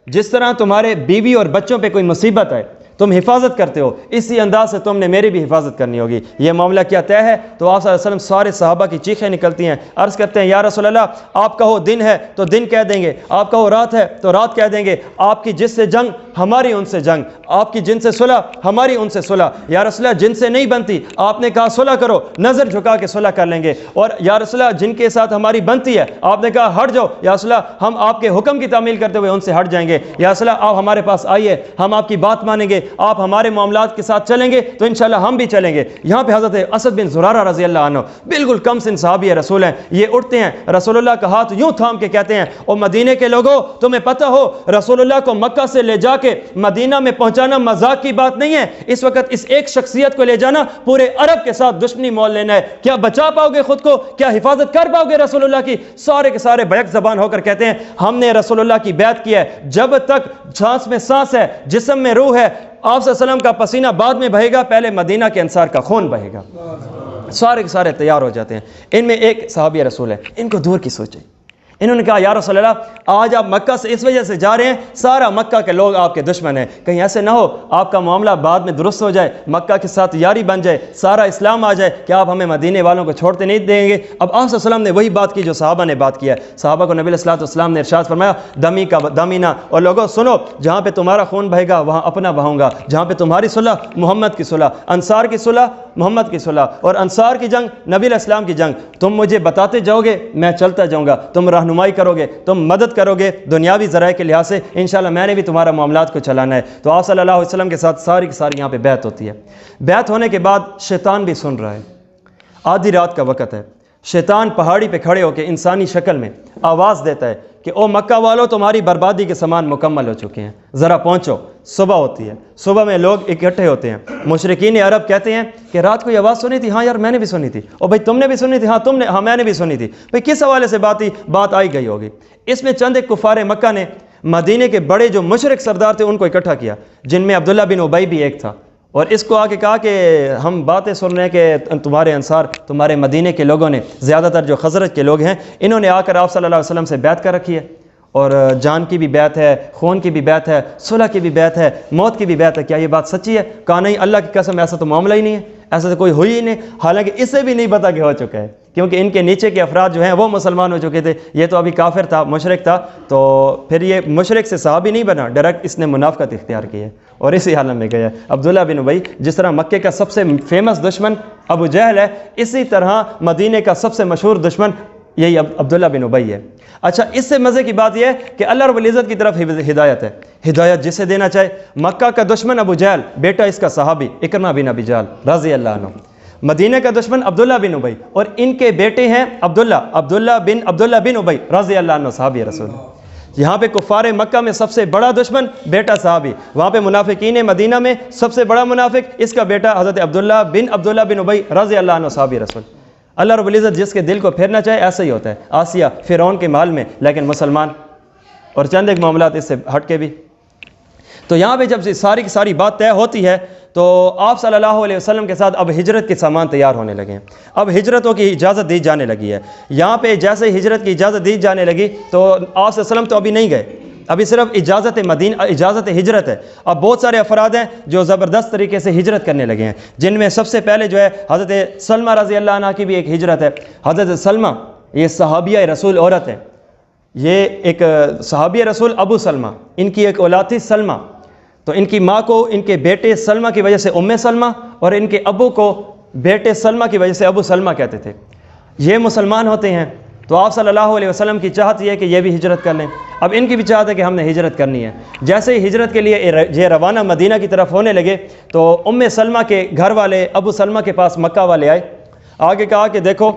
جس طرح تمہارے بیوی اور بچوں پہ کوئی مصیبت ہے تم حفاظت کرتے ہو، اسی انداز سے تم نے میری بھی حفاظت کرنی ہوگی۔ یہ معاملہ کیا طے ہے؟ تو آپ صلی اللہ علیہ وسلم سارے صحابہ کی چیخیں نکلتی ہیں، عرض کرتے ہیں یا رسول اللہ آپ کہو دن ہے تو دن کہہ دیں گے، آپ کہو رات ہے تو رات کہہ دیں گے، آپ کی جس سے جنگ ہماری ان سے جنگ، آپ کی جن سے صلح ہماری ان سے صلح، یا رسول اللہ جن سے نہیں بنتی آپ نے کہا صلح کرو، نظر جھکا کے صلح کر لیں گے، اور یا رسول اللہ جن کے ساتھ ہماری بنتی ہے آپ نے کہا ہٹ جاؤ، یا رسول اللہ ہم آپ کے حکم کی تعمیل کرتے ہوئے ان سے ہٹ جائیں گے، یا رسول اللہ آپ ہمارے پاس آئیے ہم آپ کی بات مانیں گے، آپ ہمارے معاملات کے ساتھ چلیں گے تو انشاءاللہ ہم بھی چلیں گے۔ یہاں پہ حضرت اسد بن زرارہ رضی اللہ عنہ بالکل کم سن صحابی رسول ہیں، یہ اٹھتے ہیں رسول اللہ کا ہاتھ یوں تھام کے کہتے ہیں او مدینے کے لوگوں تمہیں پتہ ہو رسول اللہ کو مکہ سے لے جا کے مدینہ میں پہنچانا مذاق کی بات نہیں ہے، اس وقت اس ایک شخصیت کو لے جانا پورے عرب کے ساتھ دشمنی مول لینا ہے، کیا بچا پاؤ گے خود کو، کیا حفاظت کر پاؤ گے رسول اللہ کی؟ سارے کے سارے بیک زبان ہو کر کہتے ہیں ہم نے رسول اللہ کی بیعت کی ہے، جب تک سانس میں سانس ہے جسم میں روح ہے، آپ صلی اللہ علیہ وسلم کا پسینہ بعد میں بہے گا، پہلے مدینہ کے انصار کا خون بہے گا۔ سارے کے سارے تیار ہو جاتے ہیں۔ ان میں ایک صحابی رسول ہے، ان کو دور کی سوچیں، انہوں نے کہا یا رسول اللہ آج آپ مکہ سے اس وجہ سے جا رہے ہیں سارا مکہ کے لوگ آپ کے دشمن ہیں، کہیں ایسے نہ ہو آپ کا معاملہ بعد میں درست ہو جائے، مکہ کے ساتھ یاری بن جائے، سارا اسلام آ جائے کہ آپ ہمیں مدینے والوں کو چھوڑتے نہیں دیں گے۔ اب آپ صلی اللہ علیہ وسلم نے وہی بات کی جو صحابہ نے بات کیا ہے، صحابہ کو نبی علیہ الصلوۃ والسلام نے ارشاد فرمایا دمی کا دمینا، اور لوگوں سنو جہاں پہ تمہارا خون بہے گا وہاں اپنا بہوں گا، جہاں پہ تمہاری صلح محمد کی صلح، انصار کی صلح محمد کی صلح، اور انصار کی جنگ نبی علیہ السلام کی جنگ، تم مجھے بتاتے جاؤ گے میں چلتا جاؤں گا، تم رہنمائی کرو گے، تم مدد کرو گے دنیاوی ذرائع کے لحاظ سے، انشاءاللہ میں نے بھی تمہارا معاملات کو چلانا ہے۔ تو آپ صلی اللہ علیہ وسلم کے ساتھ ساری کی ساری یہاں پہ بیعت ہوتی ہے۔ بیعت ہونے کے بعد شیطان بھی سن رہا ہے، آدھی رات کا وقت ہے، شیطان پہاڑی پہ کھڑے ہو کے انسانی شکل میں آواز دیتا ہے کہ او مکہ والو تمہاری بربادی کے سامان مکمل ہو چکے ہیں، ذرا پہنچو۔ صبح ہوتی ہے، صبح میں لوگ اکٹھے ہوتے ہیں، مشرکین عرب کہتے ہیں کہ رات کو یہ آواز سنی تھی، ہاں یار میں نے بھی سنی تھی، اور بھائی تم نے بھی سنی تھی، ہاں میں نے بھی سنی تھی، بھائی کس حوالے سے بات آئی گئی ہوگی۔ اس میں چند ایک کفار مکہ نے مدینے کے بڑے جو مشرک سردار تھے ان کو اکٹھا کیا، جن میں عبداللہ بن ابی بھی ایک تھا، اور اس کو آ کے کہا کہ ہم باتیں سن رہے ہیں کہ تمہارے انصار تمہارے مدینے کے لوگوں نے، زیادہ تر جو خزرج کے لوگ ہیں انہوں نے آ کر آپ صلی اللہ علیہ وسلم سے بیعت کر رکھی ہے، اور جان کی بھی بیعت ہے، خون کی بھی بیعت ہے، صلح کی بھی بیعت ہے، موت کی بھی بیعت ہے، کیا یہ بات سچی ہے؟ کہا نہیں اللہ کی قسم ایسا تو معاملہ ہی نہیں ہے، ایسا تو کوئی ہوئی ہی نہیں، حالانکہ اسے بھی نہیں پتا کہ ہو چکا ہے، کیونکہ ان کے نیچے کے افراد جو ہیں وہ مسلمان ہو چکے تھے، یہ تو ابھی کافر تھا، مشرک تھا، تو پھر یہ مشرک سے صحابی نہیں بنا، ڈائریکٹ اس نے منافقت اختیار کی ہے اور اسی حالت میں گیا۔ عبداللہ بن ابی جس طرح مکے کا سب سے فیمس دشمن ابو جہل ہے، اسی طرح مدینے کا سب سے مشہور دشمن یہی عبداللہ بن ابی ہے۔ اچھا اس سے مزے کی بات یہ ہے کہ اللہ رب العزت کی طرف ہدایت ہے، ہدایت جسے دینا چاہے۔ مکہ کا دشمن ابو جہل، بیٹا اس کا صحابی اکرمہ بن ابی جہل رضی اللہ عنہ، مدینہ کا دشمن عبداللہ بن ابی، اور ان کے بیٹے ہیں عبداللہ بن ابی رضی اللہ عنہ صحابی رسول۔ یہاں پہ کفار مکہ میں سب سے بڑا دشمن بیٹا صحابی، وہاں پہ منافقین مدینہ میں سب سے بڑا منافق اس کا بیٹا حضرت عبداللہ بن ابی رضی اللہ عنہ صحابی رسول۔ اللہ رب العزت جس کے دل کو پھیرنا چاہے ایسا ہی ہوتا ہے، آسیہ فرعون کے محل میں لیکن مسلمان، اور چند ایک معاملات اس سے ہٹ کے بھی۔ تو یہاں پہ جب ساری کی ساری بات طے ہوتی ہے تو آپ صلی اللہ علیہ وسلم کے ساتھ اب ہجرت کے سامان تیار ہونے لگے ہیں، اب ہجرتوں کی اجازت دی جانے لگی ہے۔ یہاں پہ جیسے ہجرت کی اجازت دی جانے لگی تو آپ صلی اللہ علیہ وسلم تو ابھی نہیں گئے، ابھی صرف اجازت ہجرت ہے۔ اب بہت سارے افراد ہیں جو زبردست طریقے سے ہجرت کرنے لگے ہیں، جن میں سب سے پہلے جو ہے حضرت سلمہ رضی اللہ عنہ کی بھی ایک ہجرت ہے۔ حضرت سلمہ یہ صحابیہ رسول عورت ہے، یہ ایک صحابیہ رسول ابو سلمہ، ان کی ایک اولاد تھی سلمہ، تو ان کی ماں کو ان کے بیٹے سلمہ کی وجہ سے ام سلمہ، اور ان کے ابو کو بیٹے سلمہ کی وجہ سے ابو سلمہ کہتے تھے۔ یہ مسلمان ہوتے ہیں تو آپ صلی اللہ علیہ وسلم کی چاہت یہ ہے کہ یہ بھی ہجرت کر لیں، اب ان کی بھی چاہت ہے کہ ہم نے ہجرت کرنی ہے۔ جیسے ہی ہجرت کے لیے یہ روانہ مدینہ کی طرف ہونے لگے تو ام سلمہ کے گھر والے ابو سلمہ کے پاس مکہ والے آئے، آگے کہا کہ دیکھو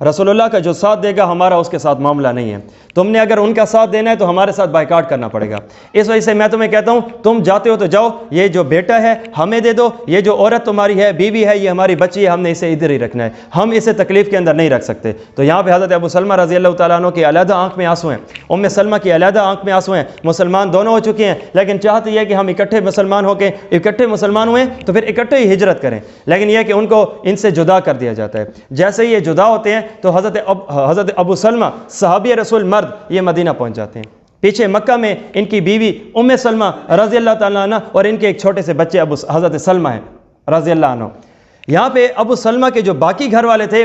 رسول اللہ کا جو ساتھ دے گا ہمارا اس کے ساتھ معاملہ نہیں ہے، تم نے اگر ان کا ساتھ دینا ہے تو ہمارے ساتھ بائیکاٹ کرنا پڑے گا، اس وجہ سے میں تمہیں کہتا ہوں تم جاتے ہو تو جاؤ، یہ جو بیٹا ہے ہمیں دے دو، یہ جو عورت تمہاری ہے بیوی ہے یہ ہماری بچی ہے، ہم نے اسے ادھر ہی رکھنا ہے، ہم اسے تکلیف کے اندر نہیں رکھ سکتے۔ تو یہاں پہ حضرت ابو سلمہ رضی اللہ تعالیٰ عنہ کی علیحدہ آنکھ میں آنسو ہیں، ام سلمہ کی علیحدہ آنکھ میں آنسو ہیں، مسلمان دونوں ہو چکے ہیں، لیکن چاہتی ہے کہ ہم اکٹھے مسلمان ہو کے اکٹھے مسلمان ہوئے تو پھر اکٹھے ہی ہجرت کریں، لیکن یہ کہ ان کو ان سے جدا کر دیا جاتا ہے۔ جیسے ہی یہ جدا ہوتے ہیں تو حضرت ابو سلمہ صحابی رسول مرد یہ مدینہ پہنچ جاتے ہیں۔ پیچھے مکہ میں ان کی بیوی ام سلمہ رضی اللہ تعالیٰ عنہ اور ان کے ایک چھوٹے سے بچے حضرت سلمہ ہیں رضی اللہ عنہ۔ یہاں پہ ابو سلمہ کے جو باقی گھر والے تھے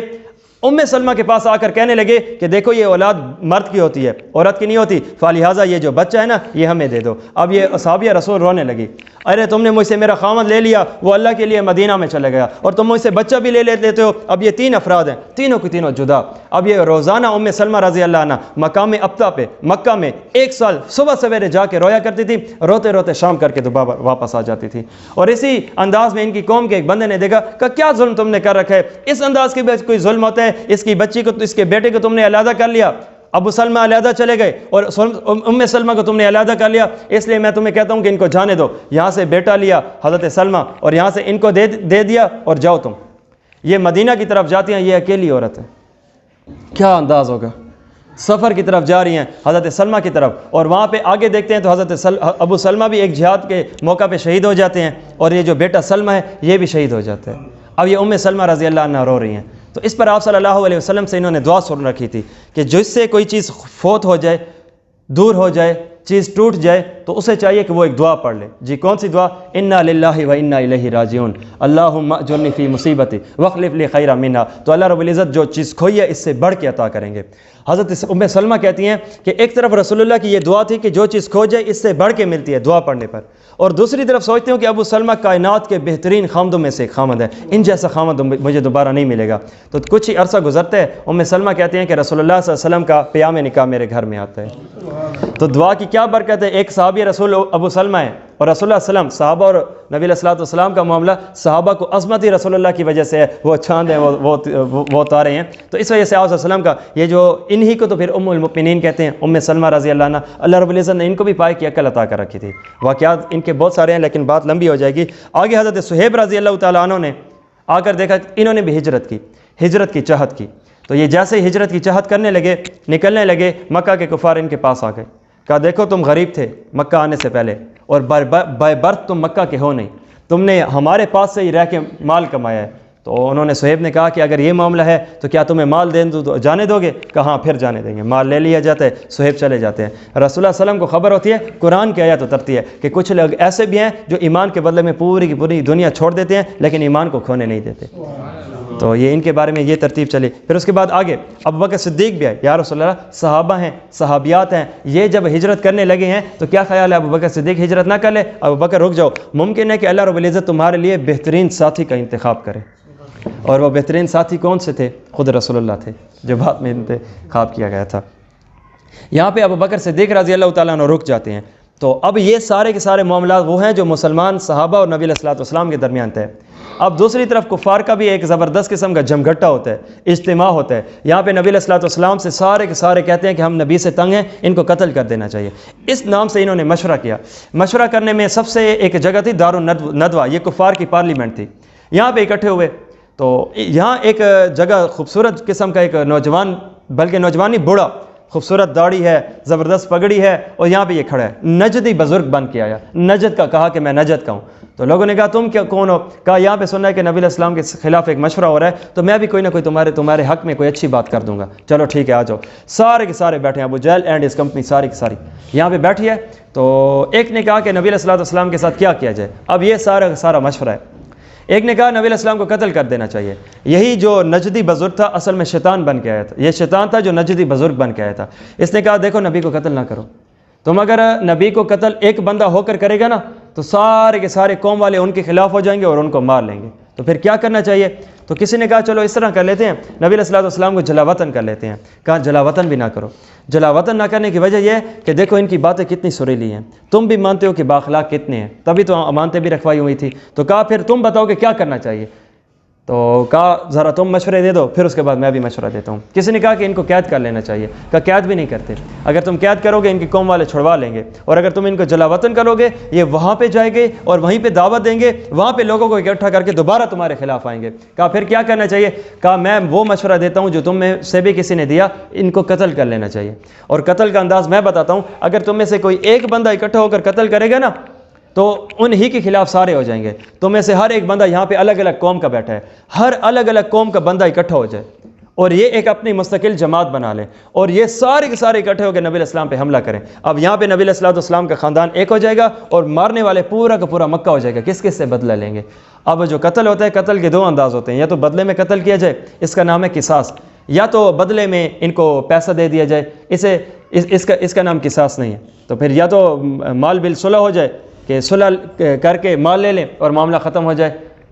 ام سلمہ کے پاس آ کر کہنے لگے کہ دیکھو یہ اولاد مرد کی ہوتی ہے، عورت کی نہیں ہوتی، فلہٰذا یہ جو بچہ ہے نا یہ ہمیں دے دو۔ اب یہ صحابیہ رسول رونے لگی، ارے تم نے مجھ سے میرا خامد لے لیا، وہ اللہ کے لیے مدینہ میں چلے گیا، اور تم مجھ سے بچہ بھی لے لیتے ہو۔ اب یہ 3 افراد ہیں، تینوں کی تینوں جدا۔ اب یہ روزانہ ام سلمہ رضی اللہ عنہ مقام ابطا پہ مکہ میں 1 سال صبح سویرے جا کے رویا کرتی تھی، روتے روتے شام کر کے دوبارہ واپس آ جاتی تھی۔ اور اسی انداز میں ان کی قوم کے ایک بندے نے دیکھا کہ کیا ظلم تم نے کر رکھا ہے، اس انداز کے کوئی ظلم ہوتا ہے، اس کی بچی کو اس کے بیٹے کو تم نے علیحدہ کر لیا، ابو سلمہ علیحدہ چلے گئے اور ام سلمہ کو تم نے علیحدہ کر لیا، اس لیے میں تمہیں کہتا ہوں کہ ان کو جانے دو۔ یہاں سے بیٹا لیا حضرت سلمہ اور یہاں سے ان کو دے دیا اور جاؤ تم۔ یہ مدینہ کی طرف جاتی ہیں، یہ اکیلی عورت ہے، کیا انداز ہوگا، سفر کی طرف جا رہی ہیں حضرت سلمہ کی طرف، اور وہاں پہ آگے دیکھتے ہیں تو حضرت ابو سلمہ بھی ایک جہاد کے موقع پہ شہید ہو جاتے ہیں، اور یہ جو بیٹا سلمہ ہے یہ بھی شہید ہو جاتا ہے۔ اب یہ ام سلمہ رضی اللہ عنہ رو رہی ہیں، تو اس پر آپ صلی اللہ علیہ وسلم سے انہوں نے دعا سن رکھی تھی کہ جس سے کوئی چیز فوت ہو جائے، دور ہو جائے، چیز ٹوٹ جائے تو اسے چاہیے کہ وہ ایک دعا پڑھ لے۔ جی کون سی دعا؟ انا للہ و انا الیہ راجعون، اللہم اجرنی فی مصیبتی واخلف لی خیرا منہا۔ تو اللہ رب العزت جو چیز کھوئی ہے اس سے بڑھ کے عطا کریں گے۔ حضرت ام سلمہ کہتی ہیں کہ ایک طرف رسول اللہ کی یہ دعا تھی کہ جو چیز کھو جائے اس سے بڑھ کے ملتی ہے دعا پڑھنے پر، اور دوسری طرف سوچتے ہوں کہ ابو سلمہ کائنات کے بہترین خامدوں میں سے ایک خامد ہے، ان جیسا خامد مجھے دوبارہ نہیں ملے گا۔ تو کچھ ہی عرصہ گزرتا ہے، ام سلمہ کہتے ہیں کہ رسول اللہ صلی اللہ علیہ وسلم کا پیام نکاح میرے گھر میں آتا ہے۔ تو دعا کی کیا برکت ہے، ایک صحابی رسول ابو سلمہ ہے، اور رسول اللہ صلی اللہ علیہ وسلم صحابہ اور نبی علیہ الصلوۃ والسلام کا معاملہ صحابہ کو عظمت ہی رسول اللہ کی وجہ سے ہے، وہ چاند ہیں، وہ تارے ہیں، تو اس وجہ سے آپ صلی اللہ علیہ وسلم کا یہ جو انہی کو تو پھر ام المؤمنین کہتے ہیں، ام سلمہ رضی اللہ عنہ، اللہ رب العزت نے ان کو بھی پائے کی عقل عطا کر رکھی تھی۔ واقعات ان کے بہت سارے ہیں لیکن بات لمبی ہو جائے گی۔ آگے حضرت صہیب رضی اللہ تعالیٰ عنہ نے آ کر دیکھا انہوں نے بھی ہجرت کی چاہت کی، تو یہ جیسے ہجرت کی چاہت کرنے لگے، نکلنے لگے، مکہ کے کفار ان کے پاس آ گئے، کہا دیکھو تم غریب تھے مکہ آنے سے پہلے، اور بائی برتھ تم مکہ کے ہو نہیں، تم نے ہمارے پاس سے ہی رہ کے مال کمایا ہے۔ تو انہوں نے صہیب نے کہا کہ اگر یہ معاملہ ہے تو کیا تمہیں مال دیں تو جانے دو گے؟ کہا ہاں پھر جانے دیں گے۔ مال لے لیا جاتا ہے، صہیب چلے جاتے ہیں۔ رسول اللہ صلی اللہ علیہ وسلم کو خبر ہوتی ہے، قرآن کی آیت اترتی ہے کہ کچھ لوگ ایسے بھی ہیں جو ایمان کے بدلے میں پوری کی پوری دنیا چھوڑ دیتے ہیں لیکن ایمان کو کھونے نہیں دیتے۔ تو یہ ان کے بارے میں یہ ترتیب چلی۔ پھر اس کے بعد آگے ابو بکر صدیق بھی ہے، یا رسول اللہ، صحابہ ہیں، صحابیات ہیں، یہ جب ہجرت کرنے لگے ہیں تو کیا خیال ہے ابو بکر صدیق ہجرت نہ کر لے؟ ابو بکر رک جاؤ، ممکن ہے کہ اللہ رب العزت تمہارے لیے بہترین ساتھی کا انتخاب کرے، اور وہ بہترین ساتھی کون سے تھے؟ خود رسول اللہ تھے جو بعد میں انتخاب کیا گیا تھا۔ یہاں پہ ابو بکر صدیق رضی اللہ تعالیٰ عنہ رک جاتے ہیں۔ تو اب یہ سارے کے سارے معاملات وہ ہیں جو مسلمان صحابہ اور نبی علیہ الصلوۃ والسلام کے درمیان تھے۔ اب دوسری طرف کفار کا بھی ایک زبردست قسم کا جمگھٹا ہوتا ہے، اجتماع ہوتا ہے۔ یہاں پہ نبی علیہ الصلوۃ والسلام سے سارے کے سارے کہتے ہیں کہ ہم نبی سے تنگ ہیں، ان کو قتل کر دینا چاہیے۔ اس نام سے انہوں نے مشورہ کیا۔ مشورہ کرنے میں سب سے ایک جگہ تھی دار الندوہ، یہ کفار کی پارلیمنٹ تھی، یہاں پہ اکٹھے ہوئے۔ تو یہاں ایک جگہ خوبصورت قسم کا ایک نوجوان، بلکہ نوجوان نہیں، بوڑھا، خوبصورت داڑھی ہے، زبردست پگڑی ہے، اور یہاں پہ یہ کھڑا ہے، نجدی بزرگ بن کے آیا، نجد کا، کہا کہ میں نجد کا ہوں۔ تو لوگوں نے کہا تم کیا کون ہو؟ کہا یہاں پہ سننا ہے کہ نبی علیہ السلام کے خلاف ایک مشورہ ہو رہا ہے، تو میں بھی کوئی نہ کوئی تمہارے حق میں کوئی اچھی بات کر دوں گا، چلو ٹھیک ہے آ جاؤ۔ سارے کے سارے بیٹھے ہیں، ابو جہل اینڈ اس کمپنی ساری کی ساری یہاں پہ بیٹھی ہے۔ تو ایک نے کہا کہ نبی علیہ السلام کے ساتھ کیا کیا جائے؟ اب یہ سارا مشورہ ہے۔ ایک نے کہا نبی علیہ السلام کو قتل کر دینا چاہیے۔ یہی جو نجدی بزرگ تھا اصل میں شیطان بن کے آیا تھا، یہ شیطان تھا جو نجدی بزرگ بن کے آیا تھا۔ اس نے کہا دیکھو نبی کو قتل نہ کرو، تم اگر نبی کو قتل ایک بندہ ہو کر کرے گا نا تو سارے کے سارے قوم والے ان کے خلاف ہو جائیں گے اور ان کو مار لیں گے، تو پھر کیا کرنا چاہیے؟ تو کسی نے کہا چلو اس طرح کر لیتے ہیں، نبی علیہ الصلوۃ والسلام کو جلا وطن کر لیتے ہیں۔ کہا جلا وطن بھی نہ کرو۔ جلا وطن نہ کرنے کی وجہ یہ ہے کہ دیکھو ان کی باتیں کتنی سریلی ہیں، تم بھی مانتے ہو کہ بااخلاق کتنے ہیں، تبھی تو امانتیں بھی رکھوائی ہوئی تھی۔ تو کہا پھر تم بتاؤ کہ کیا کرنا چاہیے؟ تو کہا ذرا تم مشورے دے دو، پھر اس کے بعد میں بھی مشورہ دیتا ہوں۔ کسی نے کہا کہ ان کو قید کر لینا چاہیے، کہا قید بھی نہیں کرتے، اگر تم قید کرو گے ان کی قوم والے چھڑوا لیں گے، اور اگر تم ان کو جلا وطن کرو گے یہ وہاں پہ جائیں گے اور وہیں پہ دعوت دیں گے، وہاں پہ لوگوں کو اکٹھا کر کے دوبارہ تمہارے خلاف آئیں گے۔ کہا پھر کیا کرنا چاہیے؟ کہا میں وہ مشورہ دیتا ہوں جو تم میں سے بھی کسی نے دیا، ان کو قتل کر لینا چاہیے۔ اور قتل کا انداز میں بتاتا ہوں، اگر تم میں سے کوئی ایک بندہ اکٹھا ہو کر قتل کرے گا نا تو انہی کے خلاف سارے ہو جائیں گے۔ تم میں سے ہر ایک بندہ یہاں پہ الگ الگ قوم کا بیٹھا ہے، ہر الگ الگ قوم کا بندہ اکٹھا ہو جائے اور یہ ایک اپنی مستقل جماعت بنا لیں اور یہ سارے کے سارے اکٹھے ہو کے نبی علیہ السلام پہ حملہ کریں۔ اب یہاں پہ نبی علیہ السلام کا خاندان ایک ہو جائے گا اور مارنے والے پورا کا پورا مکہ ہو جائے گا۔ کس کس سے بدلہ لیں گے؟ اب جو قتل ہوتا ہے، قتل کے دو انداز ہوتے ہیں، یا تو بدلے میں قتل کیا جائے، اس کا نام ہے قصاص، یا تو بدلے میں ان کو پیسہ دے دیا جائے، اس کا نام قصاص نہیں ہے۔ تو پھر یا تو مال بالصلح ہو جائے کہ صلح کر کے مال لے لیں اور معاملہ ختم ہو جائے،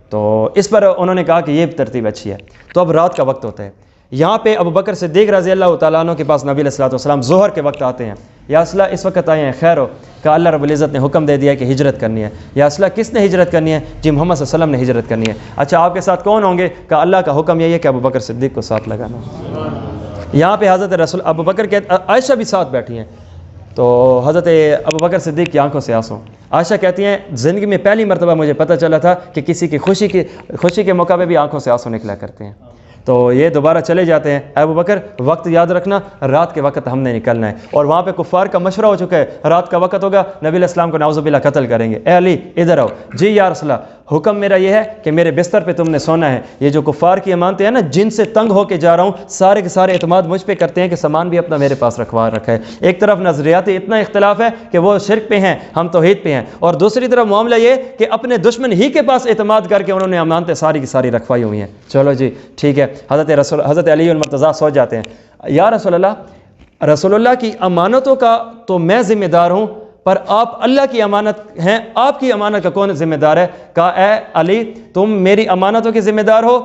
تو اس پر انہوں نے کہا کہ یہ ترتیب اچھی ہے۔ تو اب رات کا وقت ہوتا ہے، یہاں پہ ابو بکر صدیق رضی اللہ تعالیٰ عنہ کے پاس نبی علیہ السلام ظہر کے وقت آتے ہیں۔ یا اصلہ اس وقت آئے ہیں، خیر ہو، کہ اللہ رب العزت نے حکم دے دیا ہے کہ ہجرت کرنی ہے۔ یا اصلہ کس نے ہجرت کرنی ہے؟ جی محمد صلی اللہ علیہ وسلم نے ہجرت کرنی ہے۔ اچھا آپ کے ساتھ کون ہوں گے؟ کہ اللہ کا حکم یہی ہے کہ ابو بکر صدیق کو ساتھ لگانا۔ یہاں پہ حضرت رسول ابو بکر کے عائشہ بھی ساتھ بیٹھی ہیں، تو حضرت ابو بکر صدیق کی آنکھوں سے آنسو۔ عائشہ کہتی ہیں زندگی میں پہلی مرتبہ مجھے پتہ چلا تھا کہ کسی کی خوشی کے موقع پہ بھی آنکھوں سے آنسو نکلا کرتے ہیں۔ تو یہ دوبارہ چلے جاتے ہیں، ابو بکر وقت یاد رکھنا، رات کے وقت ہم نے نکلنا ہے، اور وہاں پہ کفار کا مشورہ ہو چکا ہے، رات کا وقت ہوگا، نبی علیہ السلام کو نعوذ باللہ قتل کریں گے۔ اے علی ادھر آؤ۔ جی یا رسول اللہ، حکم میرا یہ ہے کہ میرے بستر پہ تم نے سونا ہے۔ یہ جو کفار کی امانتیں ہیں نا، جن سے تنگ ہو کے جا رہا ہوں، سارے کے سارے اعتماد مجھ پہ کرتے ہیں کہ سامان بھی اپنا میرے پاس رکھوا رکھا ہے۔ ایک طرف نظریاتی اتنا اختلاف ہے کہ وہ شرک پہ ہیں، ہم توحید پہ ہیں، اور دوسری طرف معاملہ یہ کہ اپنے دشمن ہی کے پاس اعتماد کر کے انہوں نے امانتیں ساری کی ساری رکھوائی ہوئی ہیں۔ چلو جی ٹھیک ہے، حضرت علی المرتضیٰ سو جاتے ہیں۔ یا رسول اللہ کی امانتوں کا تو میں ذمہ دار ہوں، پر آپ اللہ کی امانت ہیں، آپ کی امانت کا کون ذمہ دار ہے؟ کہا اے علی تم میری امانتوں کی ذمہ دار ہو،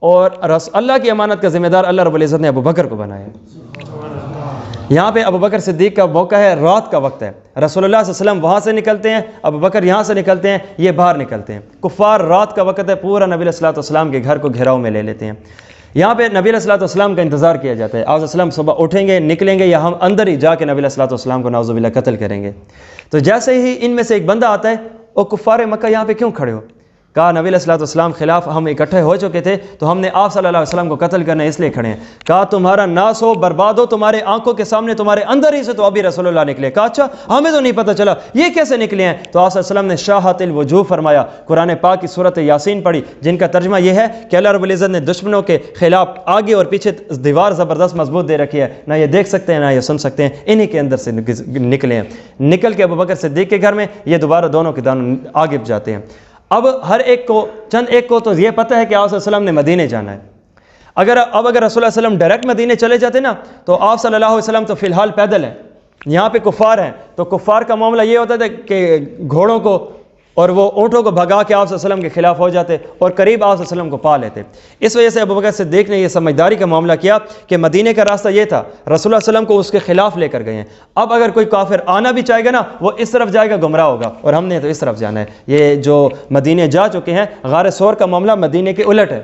اور اللہ کی امانت کا ذمہ دار اللہ رب العزت نے ابو بکر کو بنایا۔ یہاں پہ ابو بکر صدیق کا موقع ہے، رات کا وقت ہے، رسول اللہ صلی اللہ علیہ وسلم وہاں سے نکلتے ہیں، ابو بکر یہاں سے نکلتے ہیں، یہ باہر نکلتے ہیں۔ کفار رات کا وقت ہے، پورا نبی علیہ السلام کے گھر کو گھیراؤ میں لے لیتے ہیں۔ یہاں پہ نبی علیہ السلام کا انتظار کیا جاتا ہے، آپ علیہ السلام صبح اٹھیں گے، نکلیں گے، یا ہم اندر ہی جا کے نبی علیہ السلام کو نعوذ باللہ قتل کریں گے۔ تو جیسے ہی ان میں سے ایک بندہ آتا ہے، وہ کفار مکہ یہاں پہ کیوں کھڑے ہو؟ کہا نبی علیہ السلام خلاف ہم اکٹھے ہو چکے تھے، تو ہم نے آپ صلی اللہ علیہ وسلم کو قتل کرنا اس لیے کھڑے ہیں۔ کہا تمہارا ناس ہو، برباد ہو، تمہارے آنکھوں کے سامنے، تمہارے اندر ہی سے تو ابھی رسول اللہ نکلے۔ کہا اچھا ہمیں تو نہیں پتہ چلا یہ کیسے نکلے ہیں؟ تو آپ صلی اللہ علیہ وسلم نے شاہت الوجوہ فرمایا، قرآن پاک کی سورۃ یاسین پڑھی، جن کا ترجمہ یہ ہے کہ اللہ رب العزت نے دشمنوں کے خلاف آگے اور پیچھے دیوار زبردست مضبوط دے رکھی ہے، نہ یہ دیکھ سکتے ہیں نہ یہ سن سکتے ہیں، انہی کے اندر سے نکلے ہیں۔ نکل کے ابو بکر صدیق کے گھر میں یہ دوبارہ دونوں کے دونوں آگے جاتے ہیں۔ اب ہر ایک کو چند ایک کو تو یہ پتہ ہے کہ آپ صلی اللہ علیہ وسلم نے مدینے جانا ہے۔ اگر رسول اللہ صلی اللہ علیہ وسلم ڈائریکٹ مدینے چلے جاتے نا، تو آپ صلی اللہ علیہ وسلم تو فی الحال پیدل ہیں، یہاں پہ کفار ہیں، تو کفار کا معاملہ یہ ہوتا تھا کہ گھوڑوں کو اور وہ اونٹوں کو بھگا کے آپ صلی اللہ علیہ وسلم کے خلاف ہو جاتے اور قریب آپ صلی اللہ علیہ وسلم کو پا لیتے۔ اس وجہ سے ابو بکر صدیق نے یہ سمجھداری کا معاملہ کیا کہ مدینے کا راستہ یہ تھا، رسول اللہ صلی اللہ علیہ وسلم کو اس کے خلاف لے کر گئے ہیں، اب اگر کوئی کافر آنا بھی چاہے گا نا، وہ اس طرف جائے گا گمراہ ہوگا، اور ہم نے تو اس طرف جانا ہے۔ یہ جو مدینے جا چکے ہیں، غار ثور کا معاملہ مدینے کے الٹ ہے،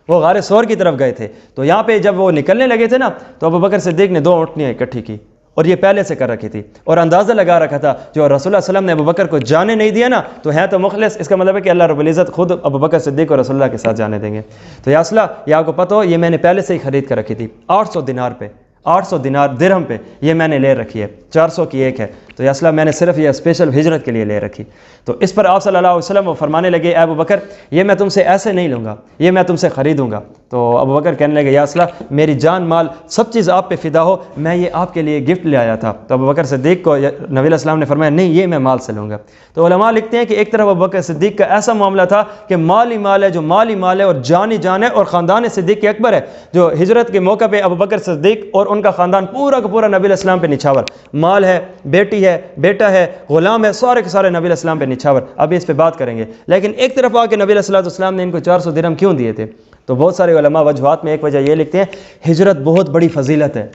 وہ غار ثور کی طرف گئے تھے۔ تو یہاں پہ جب وہ نکلنے لگے تھے نا، تو ابو بکر صدیق نے 2 اونٹنیاں اکٹھی کی، اور یہ پہلے سے کر رکھی تھی، اور اندازہ لگا رکھا تھا جو رسول اللہ صلی اللہ علیہ وسلم نے ابو بکر کو جانے نہیں دیا نا، تو ہے تو مخلص، اس کا مطلب ہے کہ اللہ رب العزت خود ابو بکر صدیق کو رسول اللہ کے ساتھ جانے دیں گے۔ تو یہ اصلہ یہ آپ کو پتہ ہو، یہ میں نے پہلے سے ہی خرید کر رکھی تھی، 800 دینار پہ، 800 دینار درہم پہ یہ میں نے لے رکھی ہے، 400 کی ایک ہے، تو یہ اصلہ میں نے صرف یہ اسپیشل ہجرت کے لیے لے رکھی۔ تو اس پر آپ صلی اللہ علیہ وسلم وہ فرمانے لگے اے ابو بکر یہ میں تم سے ایسے نہیں لوں گا، یہ میں تم سے خریدوں گا۔ تو ابو بکر کہنے لگے یا اصلہ میری جان مال سب چیز آپ پہ فدا ہو، میں یہ آپ کے لیے گفٹ لے آیا تھا۔ تو ابو بکر صدیق کو نبی علیہ السلام نے فرمایا نہیں یہ میں مال سے لوں گا۔ تو علماء لکھتے ہیں کہ ایک طرف ابو بکر صدیق کا ایسا معاملہ تھا کہ مال ہی مال ہے، جو مال ہی مال ہے اور جان ہی جان ہے، اور خاندان صدیق اکبر ہے، جو ہجرت کے موقع پہ ابو بکر صدیق اور ان کا خاندان پورا کا پورا نبی علیہ السلام پہ نچھاور، مال ہے، بیٹی ہے، بیٹا ہے، غلام ہے، سارے کے سارے نبی علیہ السلام پہ نچھاور۔ ابھی اس پہ بات کریں گے، لیکن ایک طرف آ کے نبی علیہ السلام نے ان کو 400 درہم کیوں دیے تھے؟ تو بہت سارے علماء وجوہات میں ایک وجہ یہ لکھتے ہیں ہجرت بہت بڑی فضیلت ہے،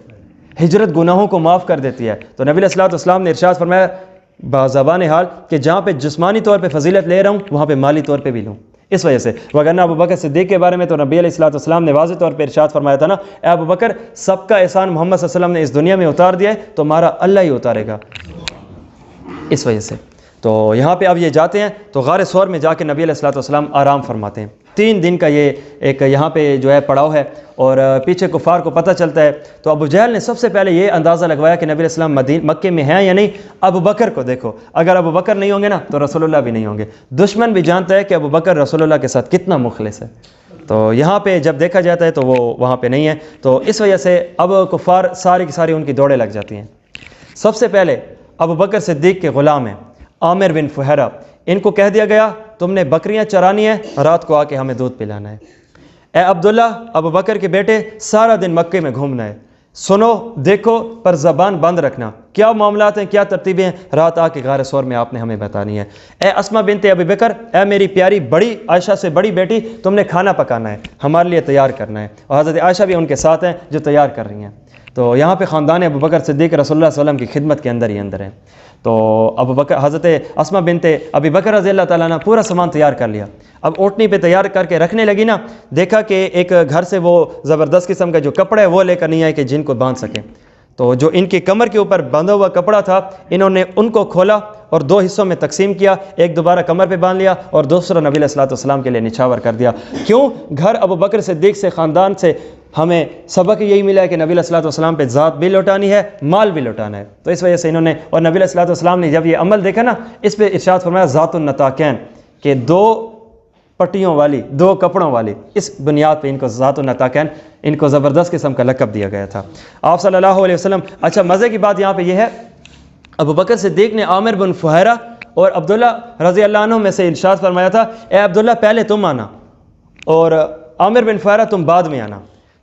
ہجرت گناہوں کو معاف کر دیتی ہے۔ تو نبی علیہ السلام نے ارشاد فرمایا بزبان حال کہ جہاں پہ جسمانی طور پہ فضیلت لے رہا ہوں وہاں پہ مالی طور پہ بھی لوں۔ اس وجہ سے وگرنہ ابو بکر صدیق کے بارے میں تو نبی علیہ الصلوۃ والسلام نے واضح طور پہ ارشاد فرمایا تھا نا، اے ابو بکر سب کا احسان محمد صلی اللہ علیہ وسلم نے اس دنیا میں اتار دیا ہے، تو ہمارا اللہ ہی اتارے گا۔ اس وجہ سے تو یہاں پہ اب یہ جاتے ہیں تو غار ثور میں جا کے نبی علیہ الصلوۃ والسلام آرام فرماتے ہیں۔ 3 دن کا یہ ایک یہاں پہ جو ہے پڑاؤ ہے، اور پیچھے کفار کو پتہ چلتا ہے۔ تو ابو جہل نے سب سے پہلے یہ اندازہ لگوایا کہ نبی علیہ السلام مکے میں ہیں یا نہیں۔ ابو بکر کو دیکھو، اگر ابو بکر نہیں ہوں گے نا تو رسول اللہ بھی نہیں ہوں گے۔ دشمن بھی جانتا ہے کہ ابو بکر رسول اللہ کے ساتھ کتنا مخلص ہے، تو یہاں پہ جب دیکھا جاتا ہے تو وہ وہاں پہ نہیں ہے۔ تو اس وجہ سے اب کفار ساری کی ساری ان کی دوڑیں لگ جاتی ہیں۔ سب سے پہلے ابو بکر صدیق کے غلام ہیں عامر بن فہیرہ، ان کو کہہ دیا گیا تم نے بکریاں چرانی ہے، رات کو آ کے ہمیں دودھ پلانا ہے۔ اے عبداللہ ابو بکر کے بیٹے سارا دن مکے میں گھومنا ہے، سنو دیکھو پر زبان بند رکھنا، کیا معاملات ہیں کیا ترتیبیں ہیں، رات آ کے غار ثور میں آپ نے ہمیں بتانی ہے۔ اے اسماء بنت ابی بکر، اے میری پیاری بڑی عائشہ سے بڑی بیٹی، تم نے کھانا پکانا ہے، ہمارے لیے تیار کرنا ہے۔ اور حضرت عائشہ بھی ان کے ساتھ ہیں جو تیار کر رہی ہیں۔ تو یہاں پہ خاندان ابو بکر صدیق رسول اللہ صلی اللہ علیہ وسلم کی خدمت کے اندر ہی اندر ہے۔ تو ابو بکر حضرت اسماء بنت ابی بکر رضی اللہ تعالیٰ نے پورا سامان تیار کر لیا۔ اب اونٹنی پہ تیار کر کے رکھنے لگی نا، دیکھا کہ ایک گھر سے وہ زبردست قسم کا جو کپڑا ہے وہ لے کر نہیں آئے کہ جن کو باندھ سکیں۔ تو جو ان کی کمر کے اوپر باندھا ہوا کپڑا تھا، انہوں نے ان کو کھولا اور 2 حصوں میں تقسیم کیا، ایک دوبارہ کمر پہ باندھ لیا اور دوسرا نبی علیہ الصلوۃ والسلام کے لیے نچھاور کر دیا۔ کیوں؟ گھر ابو بکر صدیق سے خاندان سے ہمیں سبق یہی ملا ہے کہ نبی علیہ الصلوۃ والسلام پہ ذات بھی لوٹانی ہے، مال بھی لوٹانا ہے۔ تو اس وجہ سے انہوں نے، اور نبی علیہ الصلوۃ والسلام نے جب یہ عمل دیکھا نا، اس پہ ارشاد فرمایا ذات النطاقین، کہ 2 پٹیوں والی 2 کپڑوں والی، اس بنیاد پہ ان کو ذات النطاقین، ان کو زبردست قسم کا لقب دیا گیا تھا آپ صلی اللہ علیہ وسلم۔ اچھا مزے کی بات یہاں پہ یہ ہے، ابو بکر صدیق نے عامر بن فہیرہ اور عبداللہ رضی اللہ عنہ میں سے ارشاد فرمایا تھا، اے عبداللہ پہلے تم آنا اور عامر بن فہیرہ تم بعد میں آنا،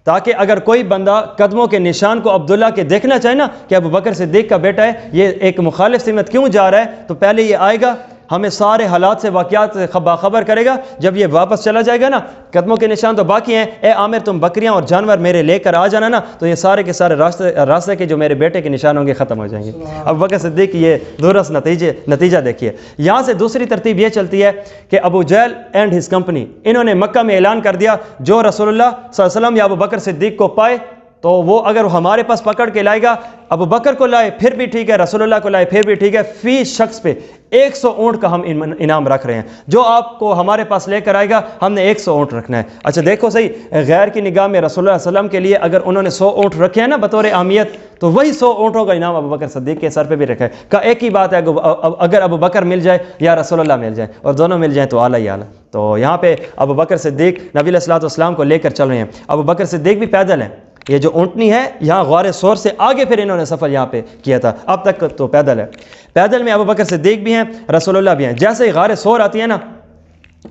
تاکہ اگر کوئی بندہ قدموں کے نشان کو عبداللہ کے دیکھنا چاہے نا کہ ابو بکر صدیق کا بیٹا ہے، یہ ایک مخالف سمت کیوں جا رہا ہے، تو پہلے یہ آئے گا، ہمیں سارے حالات سے واقعات سے باخبر کرے گا۔ جب یہ واپس چلا جائے گا نا، قدموں کے نشان تو باقی ہیں، اے عامر تم بکریاں اور جانور میرے لے کر آ جانا نا، تو یہ سارے کے سارے راستے کے جو میرے بیٹے کے نشان ہوں گے ختم ہو جائیں گے۔ ابو بکر صدیق کی یہ درست نتیجہ دیکھیے۔ یہاں سے دوسری ترتیب یہ چلتی ہے کہ ابو جہل اینڈ ہز کمپنی، انہوں نے مکہ میں اعلان کر دیا جو رسول اللہ صلی اللہ علیہ وسلم یا ابو بکر صدیق کو پائے تو وہ اگر ہمارے پاس پکڑ کے لائے گا، ابو بکر کو لائے پھر بھی ٹھیک ہے، رسول اللہ کو لائے پھر بھی ٹھیک ہے، فی شخص پہ 100 اونٹ کا ہم انعام رکھ رہے ہیں، جو آپ کو ہمارے پاس لے کر آئے گا ہم نے 100 اونٹ رکھنا ہے۔ اچھا دیکھو صحیح، غیر کی نگاہ میں رسول اللہ صلی اللہ علیہ وسلم کے لیے اگر انہوں نے 100 اونٹ رکھے ہیں نا بطور اہمیت، تو وہی 100 اونٹوں کا انعام ابو بکر صدیق کے سر پہ بھی رکھا ہے۔ کہ ایک ہی بات ہے، اگر ابو بکر مل جائے یا رسول اللہ مل جائے، اور دونوں مل جائیں تو اعلیٰ ہی اعلیٰ۔ تو یہاں پہ ابو بکر صدیق نبی علیہ الصلوۃ والسلام کو لے کر چل رہے ہیں۔ ابو بکر صدیق بھی پیدل ہیں، یہ جو اونٹنی ہے یہاں غار ثور سے آگے پھر انہوں نے سفر یہاں پہ کیا تھا، اب تک تو پیدل ہے۔ پیدل میں ابو بکر صدیق بھی ہیں، رسول اللہ بھی ہیں۔ جیسے ہی غار ثور آتی ہے نا،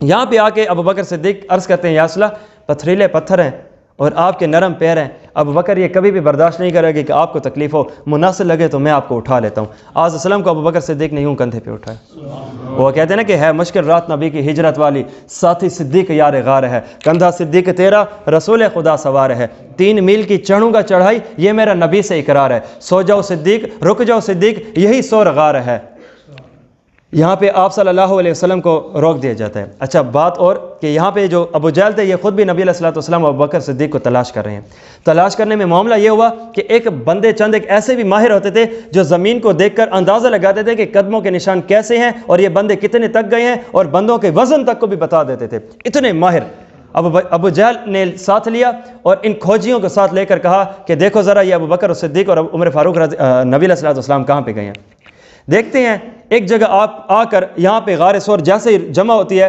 یہاں پہ آ کے ابو بکر صدیق عرض کرتے ہیں یا رسول اللہ پتھریلے پتھر ہیں اور آپ کے نرم پیر ہیں، ابو بکر یہ کبھی بھی برداشت نہیں کرے گی کہ آپ کو تکلیف ہو، مناسب لگے تو میں آپ کو اٹھا لیتا ہوں۔ آج وسلم کو ابو بکر صدیق نے یوں کندھے پہ اٹھائے۔ وہ کہتے ہیں نا کہ ہے مشکل رات نبی کی ہجرت والی، ساتھی صدیق یار غار ہے، کندھا صدیق تیرا رسول خدا سوار ہے، 3 میل کی چڑھوں گا چڑھائی یہ میرا نبی سے اقرار ہے، سو جاؤ صدیق رک جاؤ صدیق یہی سور غار ہے۔ یہاں پہ آپ صلی اللہ علیہ وسلم کو روک دیا جاتا ہے۔ اچھا بات اور کہ یہاں پہ جو ابو جہل تھے یہ خود بھی نبی علیہ الصلوۃ والسلام اور ابو بکر صدیق کو تلاش کر رہے ہیں۔ تلاش کرنے میں معاملہ یہ ہوا کہ ایک بندے چند ایک ایسے بھی ماہر ہوتے تھے جو زمین کو دیکھ کر اندازہ لگاتے تھے کہ قدموں کے نشان کیسے ہیں اور یہ بندے کتنے تک گئے ہیں، اور بندوں کے وزن تک کو بھی بتا دیتے تھے، اتنے ماہر۔ ابو جہل نے ساتھ لیا اور ان کھوجیوں کو ساتھ لے کر کہا کہ دیکھو ذرا یہ ابو بکر صدیق اور عمر فاروق نبی علیہ الصلوۃ والسلام کہاں پہ گئے ہیں۔ دیکھتے ہیں ایک جگہ آپ آ کر یہاں پہ غار ثور جیسے ہی جمع ہوتی ہے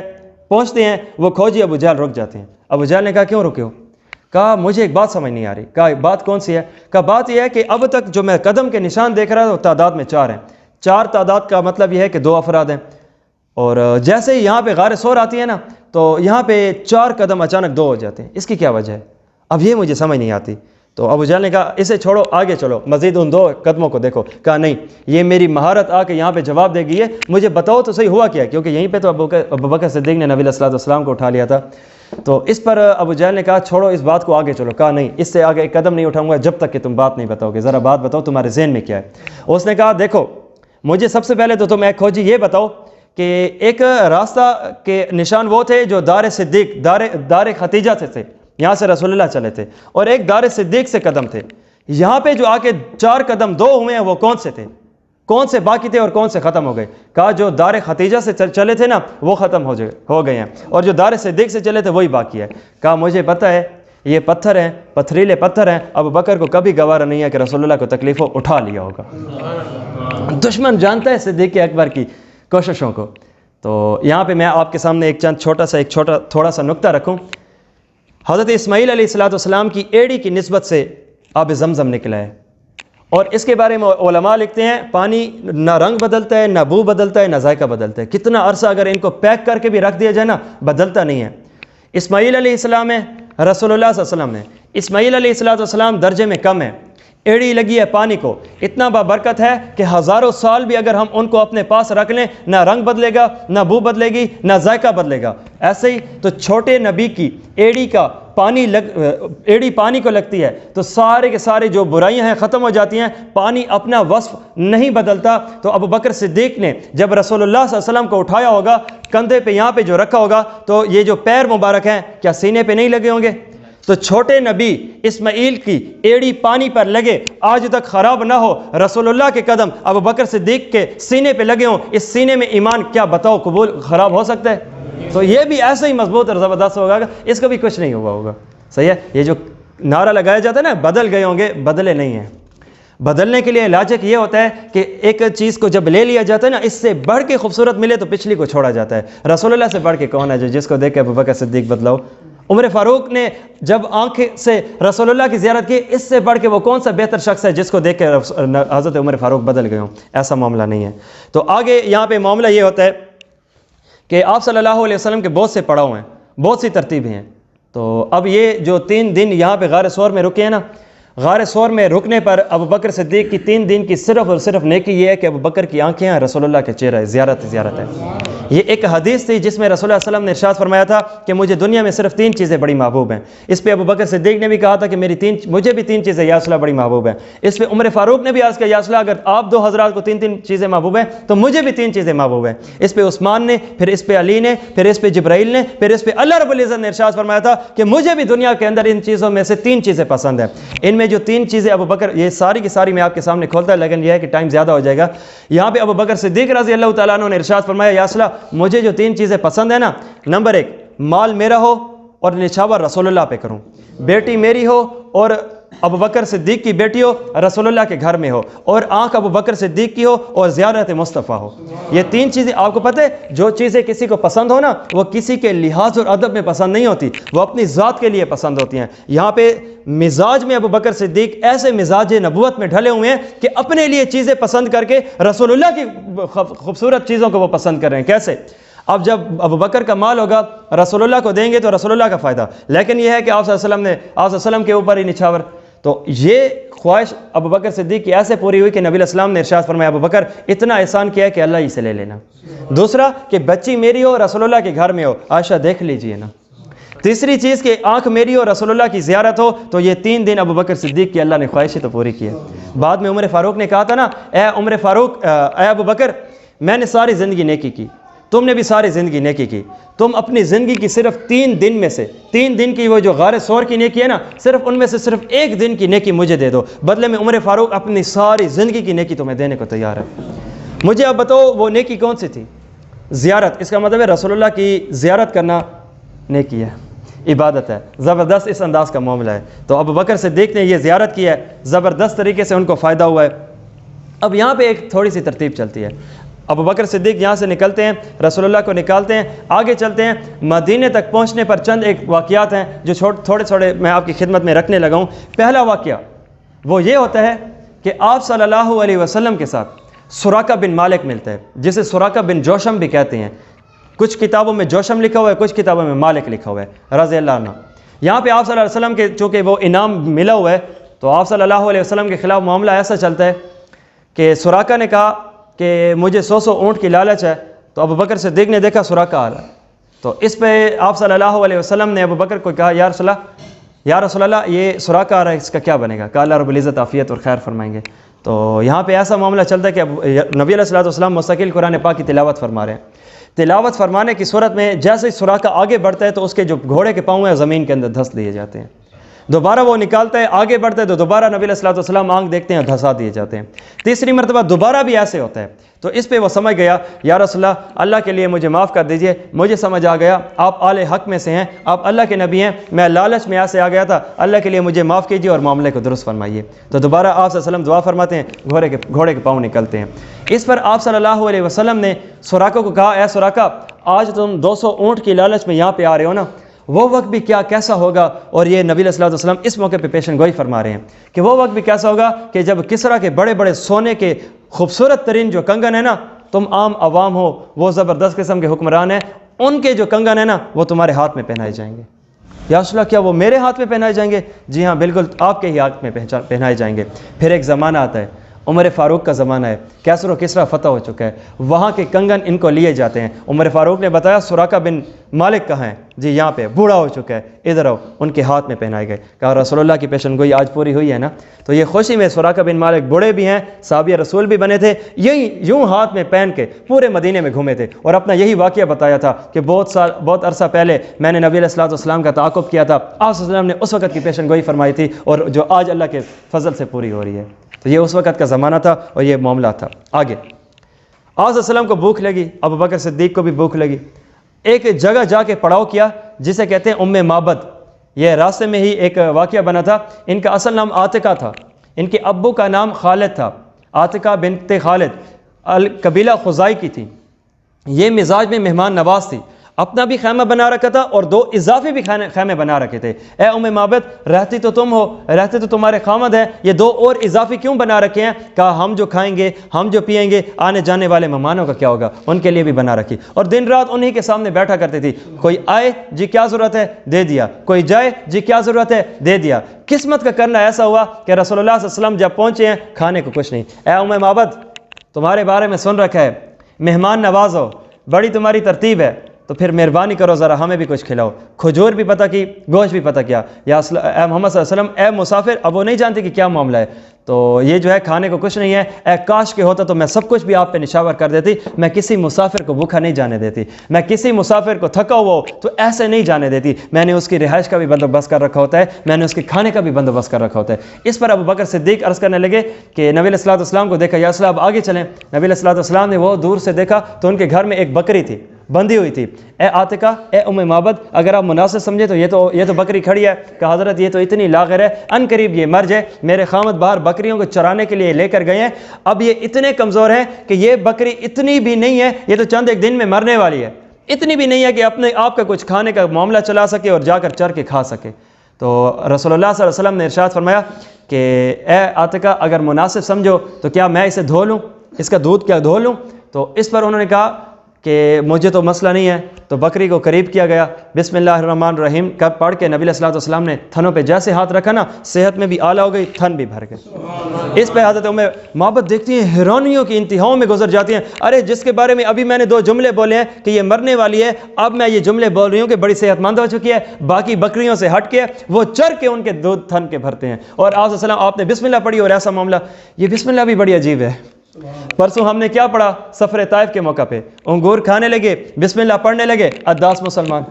پہنچتے ہیں، وہ کھوجی ابو جہل رک جاتے ہیں۔ ابو جہل نے کہا کیوں رکے ہو؟ کہا مجھے ایک بات سمجھ نہیں آ رہی۔ کہا بات کون سی ہے؟ کہا بات یہ ہے کہ اب تک جو میں قدم کے نشان دیکھ رہا تھا وہ تعداد میں 4 ہیں، 4 تعداد کا مطلب یہ ہے کہ 2 افراد ہیں، اور جیسے ہی یہاں پہ غار ثور آتی ہے نا تو یہاں پہ 4 قدم اچانک 2 ہو جاتے ہیں، اس کی کیا وجہ ہے؟ اب یہ مجھے سمجھ نہیں آتی۔ تو ابو جہل نے کہا اسے چھوڑو آگے چلو، مزید ان 2 قدموں کو دیکھو۔ کہا نہیں، یہ میری مہارت آ کے یہاں پہ جواب دے گی ہے، مجھے بتاؤ تو صحیح ہوا کیا، کیونکہ یہیں پہ تو ابو بکر صدیق نے نبی علیہ الصلوۃ والسلام کو اٹھا لیا تھا۔ تو اس پر ابو جہل نے کہا چھوڑو اس بات کو آگے چلو۔ کہا نہیں، اس سے آگے ایک قدم نہیں اٹھاؤں گا جب تک کہ تم بات نہیں بتاؤ گے، ذرا بات بتاؤ تمہارے ذہن میں کیا ہے۔ اس نے کہا دیکھو مجھے سب سے پہلے تو تم ایک کھوجی یہ بتاؤ کہ ایک راستہ کے نشان وہ تھے جو دار صدیق دار ختیجہ سے تھے، یہاں سے رسول اللہ چلے تھے، اور ایک دار صدیق سے قدم تھے۔ یہاں پہ جو آ کے 4 قدم 2 ہوئے ہیں وہ کون سے تھے؟ کون سے باقی تھے اور کون سے ختم ہو گئے؟ کہا جو دار ختیجہ سے چلے تھے نا وہ ختم ہو گئے ہیں، اور جو دار صدیق سے چلے تھے وہی باقی ہے۔ کہا مجھے پتہ ہے یہ پتھر ہیں، پتھریلے پتھر ہیں، ابو بکر کو کبھی گوارا نہیں ہے کہ رسول اللہ کو تکلیفوں اٹھا لیا ہوگا۔ دشمن جانتا ہے صدیق اکبر کی کوششوں کو۔ تو یہاں پہ میں آپ کے سامنے ایک تھوڑا سا نقطہ رکھوں۔ حضرت اسماعیل علیہ السلام کی ایڑی کی نسبت سے آب زمزم نکلا ہے، اور اس کے بارے میں علماء لکھتے ہیں پانی نہ رنگ بدلتا ہے، نہ بو بدلتا ہے، نہ ذائقہ بدلتا ہے، کتنا عرصہ اگر ان کو پیک کر کے بھی رکھ دیا جائے نا بدلتا نہیں ہے۔ اسماعیل علیہ السلام ہے، رسول اللہ صلی اللہ علیہ وسلم ہے۔ اسماعیل علیہ السلام درجے میں کم ہے، ایڑی لگی ہے پانی کو، اتنا بابرکت ہے کہ ہزاروں سال بھی اگر ہم ان کو اپنے پاس رکھ لیں نہ رنگ بدلے گا، نہ بو بدلے گی، نہ ذائقہ بدلے گا۔ ایسے ہی تو چھوٹے نبی کی ایڑی پانی کو لگتی ہے تو سارے کے سارے جو برائیاں ہیں ختم ہو جاتی ہیں، پانی اپنا وصف نہیں بدلتا۔ تو ابو بکر صدیق نے جب رسول اللہ صلی اللہ علیہ وسلم کو اٹھایا ہوگا، کندھے پہ یہاں پہ جو رکھا ہوگا، تو یہ جو پیر مبارک ہیں کیا سینے پہ نہیں لگے ہوں گے؟ تو چھوٹے نبی اسماعیل کی ایڑی پانی پر لگے، آج تک خراب نہ ہو، رسول اللہ کے قدم ابو بکر صدیق کے سینے پہ لگے ہوں، اس سینے میں ایمان کیا بتاؤ قبول خراب ہو سکتا ہے؟ تو یہ بھی ایسے ہی مضبوط اور زبردست ہوگا، اس کا بھی کچھ نہیں ہوا ہوگا۔ صحیح ہے؟ یہ جو نعرہ لگایا جاتا ہے نا بدل گئے ہوں گے، بدلے نہیں ہیں۔ بدلنے کے لیے لاجک یہ ہوتا ہے کہ ایک چیز کو جب لے لیا جاتا ہے نا، اس سے بڑھ کے خوبصورت ملے تو پچھلی کو چھوڑا جاتا ہے۔ رسول اللہ سے بڑھ کے کون ہے جو جس کو دیکھ کے ابو بکر صدیق بدلاؤ؟ عمر فاروق نے جب آنکھ سے رسول اللہ کی زیارت کی، اس سے بڑھ کے وہ کون سا بہتر شخص ہے جس کو دیکھ کے حضرت عمر فاروق بدل گئے ہوں؟ ایسا معاملہ نہیں ہے۔ تو آگے یہاں پہ معاملہ یہ ہوتا ہے کہ آپ صلی اللہ علیہ وسلم کے بہت سے پڑاؤ ہیں، بہت سی ترتیبیں ہیں۔ تو اب یہ جو 3 دن یہاں پہ غار ثور میں رکے ہیں نا، غار ثور میں رکنے پر ابو بکر صدیق کی 3 دن کی صرف اور صرف نیکی یہ ہے کہ ابو بکر کی آنکھیں ہیں، رسول اللہ کے چہرہ ہے، زیارت ہے۔ یہ ایک حدیث تھی جس میں رسول اللہ صلی اللہ علیہ وسلم نے ارشاد فرمایا تھا کہ مجھے دنیا میں صرف 3 چیزیں بڑی محبوب ہیں۔ اس پہ ابو بکر صدیق نے بھی کہا تھا کہ مجھے بھی 3 چیزیں یا رسول اللہ بڑی محبوب ہیں۔ اس پہ عمر فاروق نے بھی عرض کیا یا رسول اللہ اگر آپ 2 حضرات کو 3 چیزیں محبوب ہیں تو مجھے بھی 3 چیزیں محبوب ہیں۔ اس پہ عثمان نے، پھر اس پہ علی نے، پھر اس پہ جبرائیل نے، پھر اس پہ اللہ رب العزت نے ارشاد فرمایا تھا کہ مجھے بھی دنیا کے اندر ان چیزوں میں سے 3 چیزیں پسند ہیں۔ ان میں جو 3 چیزیں ابو بکر، یہ ساری کی ساری میں آپ کے سامنے کھولتا ہے لیکن یہ ہے کہ ٹائم زیادہ ہو جائے گا۔ یہاں پہ ابو بکر صدیق رضی اللہ تعالیٰ عنہ نے ارشاد فرمایا یا رسول اللہ مجھے جو 3 چیزیں پسند ہے نا، نمبر 1 مال میرا ہو اور نچھاور رسول اللہ پہ کروں، بیٹی میری ہو اور ابو بکر صدیق کی بیٹی ہو رسول اللہ کے گھر میں ہو، اور آنکھ ابو بکر صدیق کی ہو اور زیارت مصطفیٰ ہو۔ یہ 3 چیزیں آپ کو پتہ ہے، جو چیزیں کسی کو پسند ہو نا وہ کسی کے لحاظ اور ادب میں پسند نہیں ہوتی، وہ اپنی ذات کے لیے پسند ہوتی ہیں۔ یہاں پہ مزاج میں ابو بکر صدیق ایسے مزاج نبوت میں ڈھلے ہوئے ہیں کہ اپنے لیے چیزیں پسند کر کے رسول اللہ کی خوبصورت چیزوں کو وہ پسند کر رہے ہیں۔ کیسے؟ اب جب ابو بکر کا مال ہوگا رسول اللہ کو دیں گے تو رسول اللہ کا فائدہ، لیکن یہ ہے کہ آپ صلی اللہ علیہ وسلم کے اوپر ہی نچھاور۔ تو یہ خواہش ابو بکر صدیق کی ایسے پوری ہوئی کہ نبی علیہ السلام نے ارشاد فرمایا ابو بکر اتنا احسان کیا ہے کہ اللہ ہی سے لے لینا۔ دوسرا کہ بچی میری ہو رسول اللہ کے گھر میں ہو، عائشہ دیکھ لیجئے نا۔ تیسری چیز کہ آنکھ میری ہو رسول اللہ کی زیارت ہو۔ تو یہ 3 دن ابو بکر صدیق کی اللہ نے خواہشیں تو پوری کی ہے۔ بعد میں عمر فاروق نے کہا تھا نا، اے ابو بکر میں نے ساری زندگی نیکی کی، تم نے بھی ساری زندگی نیکی کی، تم اپنی زندگی کی صرف 3 دن میں سے 3 دن کی وہ جو غار ثور کی نیکی ہے نا، صرف ان میں سے صرف 1 دن کی نیکی مجھے دے دو، بدلے میں عمر فاروق اپنی ساری زندگی کی نیکی تمہیں دینے کو تیار ہے۔ مجھے اب بتاؤ وہ نیکی کون سی تھی؟ زیارت۔ اس کا مطلب ہے رسول اللہ کی زیارت کرنا نیکی ہے، عبادت ہے، زبردست اس انداز کا معاملہ ہے۔ تو ابو بکر صدیق نے یہ زیارت کی ہے، زبردست طریقے سے ان کو فائدہ ہوا ہے۔ اب یہاں پہ ایک تھوڑی سی ترتیب چلتی ہے۔ ابو بکر صدیق یہاں سے نکلتے ہیں، رسول اللہ کو نکالتے ہیں، آگے چلتے ہیں، مدینے تک پہنچنے پر چند ایک واقعات ہیں جو تھوڑے میں آپ کی خدمت میں رکھنے لگا ہوں۔ پہلا واقعہ وہ یہ ہوتا ہے کہ آپ صلی اللہ علیہ وسلم کے ساتھ سراقہ بن مالک ملتا ہے، جسے سراقہ بن جوشم بھی کہتے ہیں۔ کچھ کتابوں میں جوشم لکھا ہوا ہے، کچھ کتابوں میں مالک لکھا ہوا ہے رضی اللہ عنہ۔ یہاں پہ آپ صلی اللہ علیہ وسلم کے چونکہ وہ انعام ملا ہوا ہے تو آپ صلی اللہ علیہ وسلم کے خلاف معاملہ ایسا چلتا ہے کہ سراقہ نے کہا کہ مجھے 100 اونٹ کی لالچ ہے، تو ابو بکر صدیق نے دیکھا سراقہ آ رہا ہے، تو اس پہ آپ صلی اللہ علیہ وسلم نے ابو بکر کو کہا یا رسول اللہ یہ سراقہ آ رہا ہے، اس کا کیا بنے گا؟ کہا اللہ رب العزت عافیت اور خیر فرمائیں گے۔ تو یہاں پہ ایسا معاملہ چلتا ہے کہ اب نبی علیہ الصلوۃ والسلام مستقل قرآن پاک کی تلاوت فرما رہے ہیں۔ تلاوت فرمانے کی صورت میں جیسے ہی سوراخا آگے بڑھتا ہے تو اس کے جو گھوڑے کے پاؤں ہیں زمین کے اندر دھس دیے جاتے ہیں۔ دوبارہ وہ نکالتا ہے، آگے بڑھتا ہے تو دوبارہ نبی علیہ الصلوۃ والسلام آنکھ دیکھتے ہیں، دھسا دیے جاتے ہیں۔ تیسری مرتبہ دوبارہ بھی ایسے ہوتا ہے، تو اس پہ وہ سمجھ گیا یا رسول اللہ، اللہ کے لیے مجھے معاف کر دیجئے، مجھے سمجھ آ گیا آپ آل حق میں سے ہیں، آپ اللہ کے نبی ہیں، میں لالچ میں ایسے آ گیا تھا، اللہ کے لیے مجھے معاف کیجیے اور معاملے کو درست فرمائیے۔ تو دوبارہ آپ صلی اللہ علیہ وسلم دعا فرماتے ہیں، گھوڑے کے پاؤں نکلتے ہیں۔ اس پر آپ صلی اللہ علیہ وسلم نے سوراخا کو کہا، اے سوراخا، آج تم 200 اونٹ کی لالچ میں یہاں پہ آ رہے ہو نا، وہ وقت بھی کیسا ہوگا۔ اور یہ نبی علیہ الصلوۃ والسلام اس موقع پہ پیشن گوئی فرما رہے ہیں کہ وہ وقت بھی کیسا ہوگا کہ جب کسریٰ کے بڑے بڑے سونے کے خوبصورت ترین جو کنگن ہیں نا، تم عام عوام ہو، وہ زبردست قسم کے حکمران ہیں، ان کے جو کنگن ہیں نا وہ تمہارے ہاتھ میں پہنائے جائیں گے۔ یا رسول اللہ، کیا وہ میرے ہاتھ میں پہنائے جائیں گے؟ جی ہاں، بالکل آپ کے ہی ہاتھ میں پہنائے جائیں گے۔ پھر ایک زمانہ آتا ہے، عمر فاروق کا زمانہ ہے، کیسر و کسریٰ فتح ہو چکا ہے، وہاں کے کنگن ان کو لیے جاتے ہیں۔ عمر فاروق نے بتایا سوراخا بن مالک کہاں ہیں؟ جی یہاں پہ، بوڑھا ہو چکا ہے، ادھر آؤ، ان کے ہاتھ میں پہنائے گئے۔ کہا رسول اللہ کی پیشن گوئی آج پوری ہوئی ہے نا۔ تو یہ خوشی میں سوراخا بن مالک بوڑھے بھی ہیں، صحابی رسول بھی بنے تھے، یوں ہاتھ میں پہن کے پورے مدینے میں گھومے تھے، اور اپنا یہی واقعہ بتایا تھا کہ بہت عرصہ پہلے میں نے نبی علیہ الصلوۃ والسلام کا تعاقب کیا تھا، آپ صلی اللہ علیہ وسلم نے اس وقت کی پیشن گوئی فرمائی تھی، اور جو آج اللہ کے فضل سے پوری ہو رہی ہے۔ تو یہ اس وقت کا زمانہ تھا اور یہ معاملہ تھا۔ آگے آپ صلی اللہ علیہ وسلم کو بھوک لگی، ابو بکر صدیق کو بھی بھوک لگی، ایک جگہ جا کے پڑاؤ کیا جسے کہتے ہیں ام معبد۔ یہ راستے میں ہی ایک واقعہ بنا تھا۔ ان کا اصل نام عاتقہ تھا، ان کے ابو کا نام خالد تھا، عاتقہ بنت خالد، قبیلہ خزائی کی تھی۔ یہ مزاج میں مہمان نواز تھی، اپنا بھی خیمہ بنا رکھا تھا اور 2 اضافی بھی خیمے بنا رکھے تھے۔ اے ام معبد، رہتی تو تم ہو، رہتے تو تمہارے خامد ہیں، یہ 2 اور اضافی کیوں بنا رکھے ہیں؟ کہا ہم جو کھائیں گے، ہم جو پیئیں گے، آنے جانے والے مہمانوں کا کیا ہوگا، ان کے لیے بھی بنا رکھی، اور دن رات انہی کے سامنے بیٹھا کرتی تھی۔ کوئی آئے جی کیا ضرورت ہے، دے دیا، کوئی جائے جی کیا ضرورت ہے، دے دیا۔ قسمت کا کرنا ایسا ہوا کہ رسول اللہ صلی اللہ علیہ وسلم جب پہنچے ہیں، کھانے کو کچھ نہیں۔ اے ام معبد، تمہارے بارے میں سن رکھا ہے، مہمان نواز ہو، بڑی تمہاری ترتیب ہے، تو پھر مہربانی کرو ذرا ہمیں بھی کچھ کھلاؤ۔ کھجور بھی پتہ کی، گوشت بھی پتہ کیا۔ یا اے محمد صلی اللہ علیہ وسلم، اے مسافر، اب وہ نہیں جانتے کہ کیا معاملہ ہے، تو یہ جو ہے کھانے کو کچھ نہیں ہے، اے کاش کے ہوتا تو میں سب کچھ بھی آپ پہ نشاور کر دیتی، میں کسی مسافر کو بھوکا نہیں جانے دیتی، میں کسی مسافر کو تھکا ہوا ہو تو ایسے نہیں جانے دیتی، میں نے اس کی رہائش کا بھی بندوبست کر رکھا ہوتا ہے، میں نے اس کے کھانے کا بھی بندوبست کر رکھا ہوتا ہے۔ اس پر ابو بکر صدیق عرض کرنے لگے کہ نبی علیہ الصلوۃ والسلام کو دیکھا، یا رسول اللہ اب آگے چلیں۔ نبی علیہ الصلوۃ والسلام نے وہ دور سے دیکھا تو ان کے گھر میں ایک بکری تھی، بندھی ہوئی تھی۔ اے عاتقہ، اے ام معبد، اگر آپ مناسب سمجھے تو یہ تو بکری کھڑی ہے۔ کہ حضرت یہ تو اتنی لاغر ہے، ان قریب یہ مر جائے، میرے خامد باہر بکریوں کو چرانے کے لیے لے کر گئے ہیں، اب یہ اتنے کمزور ہیں کہ یہ بکری اتنی بھی نہیں ہے، یہ تو چند ایک دن میں مرنے والی ہے، اتنی بھی نہیں ہے کہ اپنے آپ کا کچھ کھانے کا معاملہ چلا سکے اور جا کر چر کے کھا سکے۔ تو رسول اللہ صلی اللہ علیہ وسلم نے ارشاد فرمایا کہ اے عاتقہ، اگر مناسب سمجھو تو کیا میں اسے دھو لوں، اس کا دودھ کیا دھو لوں؟ تو اس پر انہوں نے کہا کہ مجھے تو مسئلہ نہیں ہے۔ تو بکری کو قریب کیا گیا، بسم اللہ الرحمن الرحیم کر پڑھ کے نبی علیہ الصلوۃ والسلام نے تھنوں پہ جیسے ہاتھ رکھا نا، صحت میں بھی اعلیٰ ہو گئی، تھن بھی بھر گئے۔ اس پہ حضرت ام معبد دیکھتی ہیں، حیرانیوں کی انتہاؤں میں گزر جاتی ہیں، ارے جس کے بارے میں ابھی میں نے 2 جملے بولے ہیں کہ یہ مرنے والی ہے، اب میں یہ جملے بول رہی ہوں کہ بڑی صحت مند ہو چکی ہے، باقی بکریوں سے ہٹ کے وہ چر کے ان کے دودھ تھن کے بھرتے ہیں۔ اور آپ صلی اللہ علیہ وسلم، آپ نے بسم اللہ پڑھی اور ایسا معاملہ، یہ بسم اللہ بھی بڑی عجیب ہے۔ پرسوں ہم نے کیا پڑھا سفر طائف کے موقع پہ، انگور کھانے لگے، بسم اللہ پڑھنے لگے، اداس مسلمان۔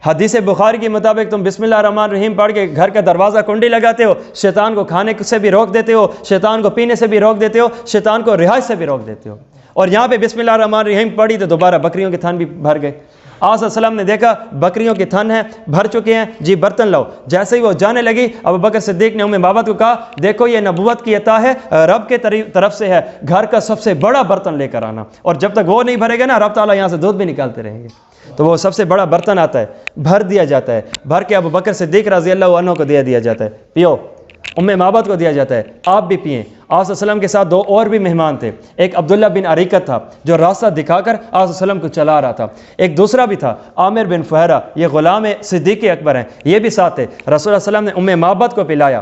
حدیث بخاری کے مطابق تم بسم اللہ الرحمن الرحیم پڑھ کے گھر کا دروازہ کنڈی لگاتے ہو، شیطان کو کھانے سے بھی روک دیتے ہو، شیطان کو پینے سے بھی روک دیتے ہو، شیطان کو رہائش سے بھی روک دیتے ہو۔ اور یہاں پہ بسم اللہ الرحمن الرحیم پڑھی تو دوبارہ بکریوں کے تھن بھی بھر گئے۔ آپ صلی اللہ علیہ وسلم نے دیکھا بکریوں کے تھن ہیں، بھر چکے ہیں، جی برتن لاؤ۔ جیسے ہی وہ جانے لگی، ابو بکر صدیق نے ام معبد کو کہا، دیکھو یہ نبوت کی عطا ہے، رب کے طرف سے ہے، گھر کا سب سے بڑا برتن لے کر آنا، اور جب تک وہ نہیں بھرے گا نا، رب تعالیٰ یہاں سے دودھ بھی نکالتے رہیں گے۔ تو وہ سب سے بڑا برتن آتا ہے، بھر دیا جاتا ہے، بھر کے ابو بکر صدیق رضی اللہ عنہ کو دیا جاتا ہے، پیو۔ ام معبد کو دیا جاتا ہے، آپ بھی پئیں۔ آپ صلی اللہ علیہ وسلم کے ساتھ 2 اور بھی مہمان تھے، ایک عبداللہ بن عریقت تھا جو راستہ دکھا کر آپ صلی اللہ علیہ وسلم کو چلا رہا تھا، ایک دوسرا بھی تھا عامر بن فہرہ، یہ غلام صدیق اکبر ہیں، یہ بھی ساتھ تھے۔ رسول اللہ صلی اللہ علیہ وسلم نے ام معبد کو پلایا،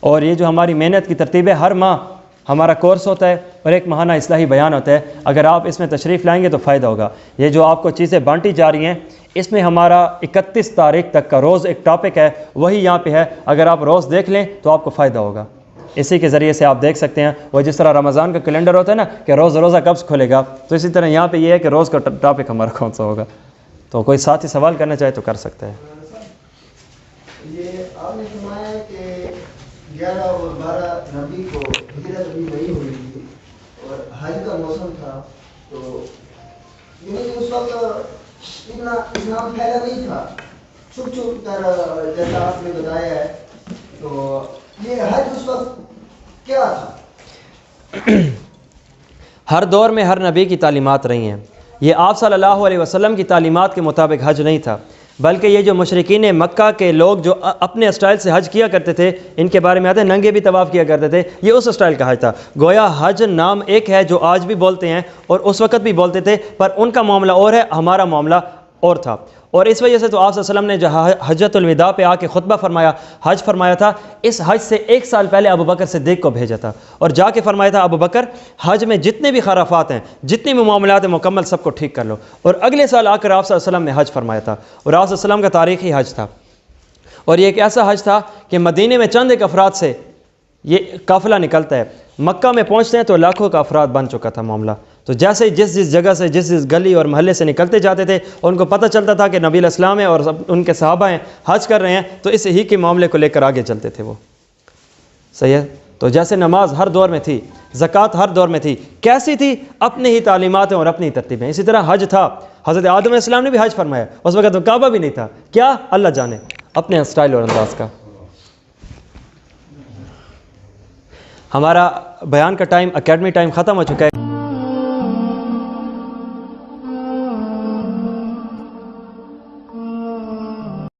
اور یہ جو ہماری محنت کی ترتیب ہے، ہر ماہ ہمارا کورس ہوتا ہے اور ایک ماہانہ اصلاحی بیان ہوتا ہے. اگر آپ اس میں تشریف لائیں گے تو فائدہ ہوگا. یہ جو آپ کو چیزیں بانٹی جا رہی ہیں، اس میں ہمارا 31 تاریخ تک کا روز ایک ٹاپک ہے، وہی یہاں پہ ہے. اگر آپ روز دیکھ لیں تو آپ کو فائدہ ہوگا. اسی کے ذریعے سے آپ دیکھ سکتے ہیں. وہ جس طرح رمضان کا کیلنڈر ہوتا ہے نا کہ روزہ کب کھلے گا، تو اسی طرح یہاں پہ یہ ہے کہ روز کا ٹاپک ہمارا کون سا ہوگا. تو کوئی ساتھی سوال کرنا چاہے تو کر سکتا ہے. یہ آپ نے فرمایا کہ 11 اور 12 ربیع کو ہجرت ابھی نہیں ہوئی تھی اور حج کا موسم تھا، تو یعنی اس وقت اتنا اسلام پھیلا نہیں تھا، چھپ چھپ کر جیسا آپ نے بتایا ہے. تو یہ حج اس وقت کیا تھا؟ ہر دور میں ہر نبی کی تعلیمات رہی ہیں. یہ آپ صلی اللہ علیہ وسلم کی تعلیمات کے مطابق حج نہیں تھا، بلکہ یہ جو مشرکین مکہ کے لوگ جو اپنے اسٹائل سے حج کیا کرتے تھے، ان کے بارے میں آتے ہیں ننگے بھی طواف کیا کرتے تھے، یہ اس اسٹائل کا حج تھا. گویا حج نام ایک ہے جو آج بھی بولتے ہیں اور اس وقت بھی بولتے تھے، پر ان کا معاملہ اور ہے، ہمارا معاملہ اور تھا. اور اس وجہ سے تو آپ صلی اللہ علیہ وسلم نے جو حجۃ الوداع پہ آ کے خطبہ فرمایا، حج فرمایا تھا، اس حج سے 1 سال پہلے ابو بکر صدیق کو بھیجا تھا اور جا کے فرمایا تھا ابو بکر حج میں جتنے بھی خرافات ہیں، جتنے بھی معاملات ہیں، مکمل سب کو ٹھیک کر لو. اور اگلے سال آ کر آپ صلی اللہ علیہ وسلم نے حج فرمایا تھا، اور آپ صلی اللہ علیہ وسلم کا تاریخی حج تھا. اور یہ ایک ایسا حج تھا کہ مدینے میں چند ایک افراد سے یہ قافلہ نکلتا ہے، مکہ میں پہنچتے ہیں تو لاکھوں کا افراد بن چکا تھا معاملہ. تو جیسے ہی جس جگہ سے جس گلی اور محلے سے نکلتے جاتے تھے، ان کو پتہ چلتا تھا کہ نبی الاسلام ہیں اور ان کے صحابہ ہیں، حج کر رہے ہیں، تو اس ہی کے معاملے کو لے کر آگے چلتے تھے وہ. صحیح ہے. تو جیسے نماز ہر دور میں تھی، زکوٰۃ ہر دور میں تھی، کیسی تھی؟ اپنی ہی تعلیمات ہیں اور اپنی ہی ترتیبیں. اسی طرح حج تھا، حضرت آدم علیہ السلام نے بھی حج فرمایا، اس وقت تو کعبہ بھی نہیں تھا. کیا؟ اللہ جانے، اپنے اسٹائل اور انداز کا. ہمارا بیان کا ٹائم، اکیڈمی ٹائم ختم ہو چکا ہے.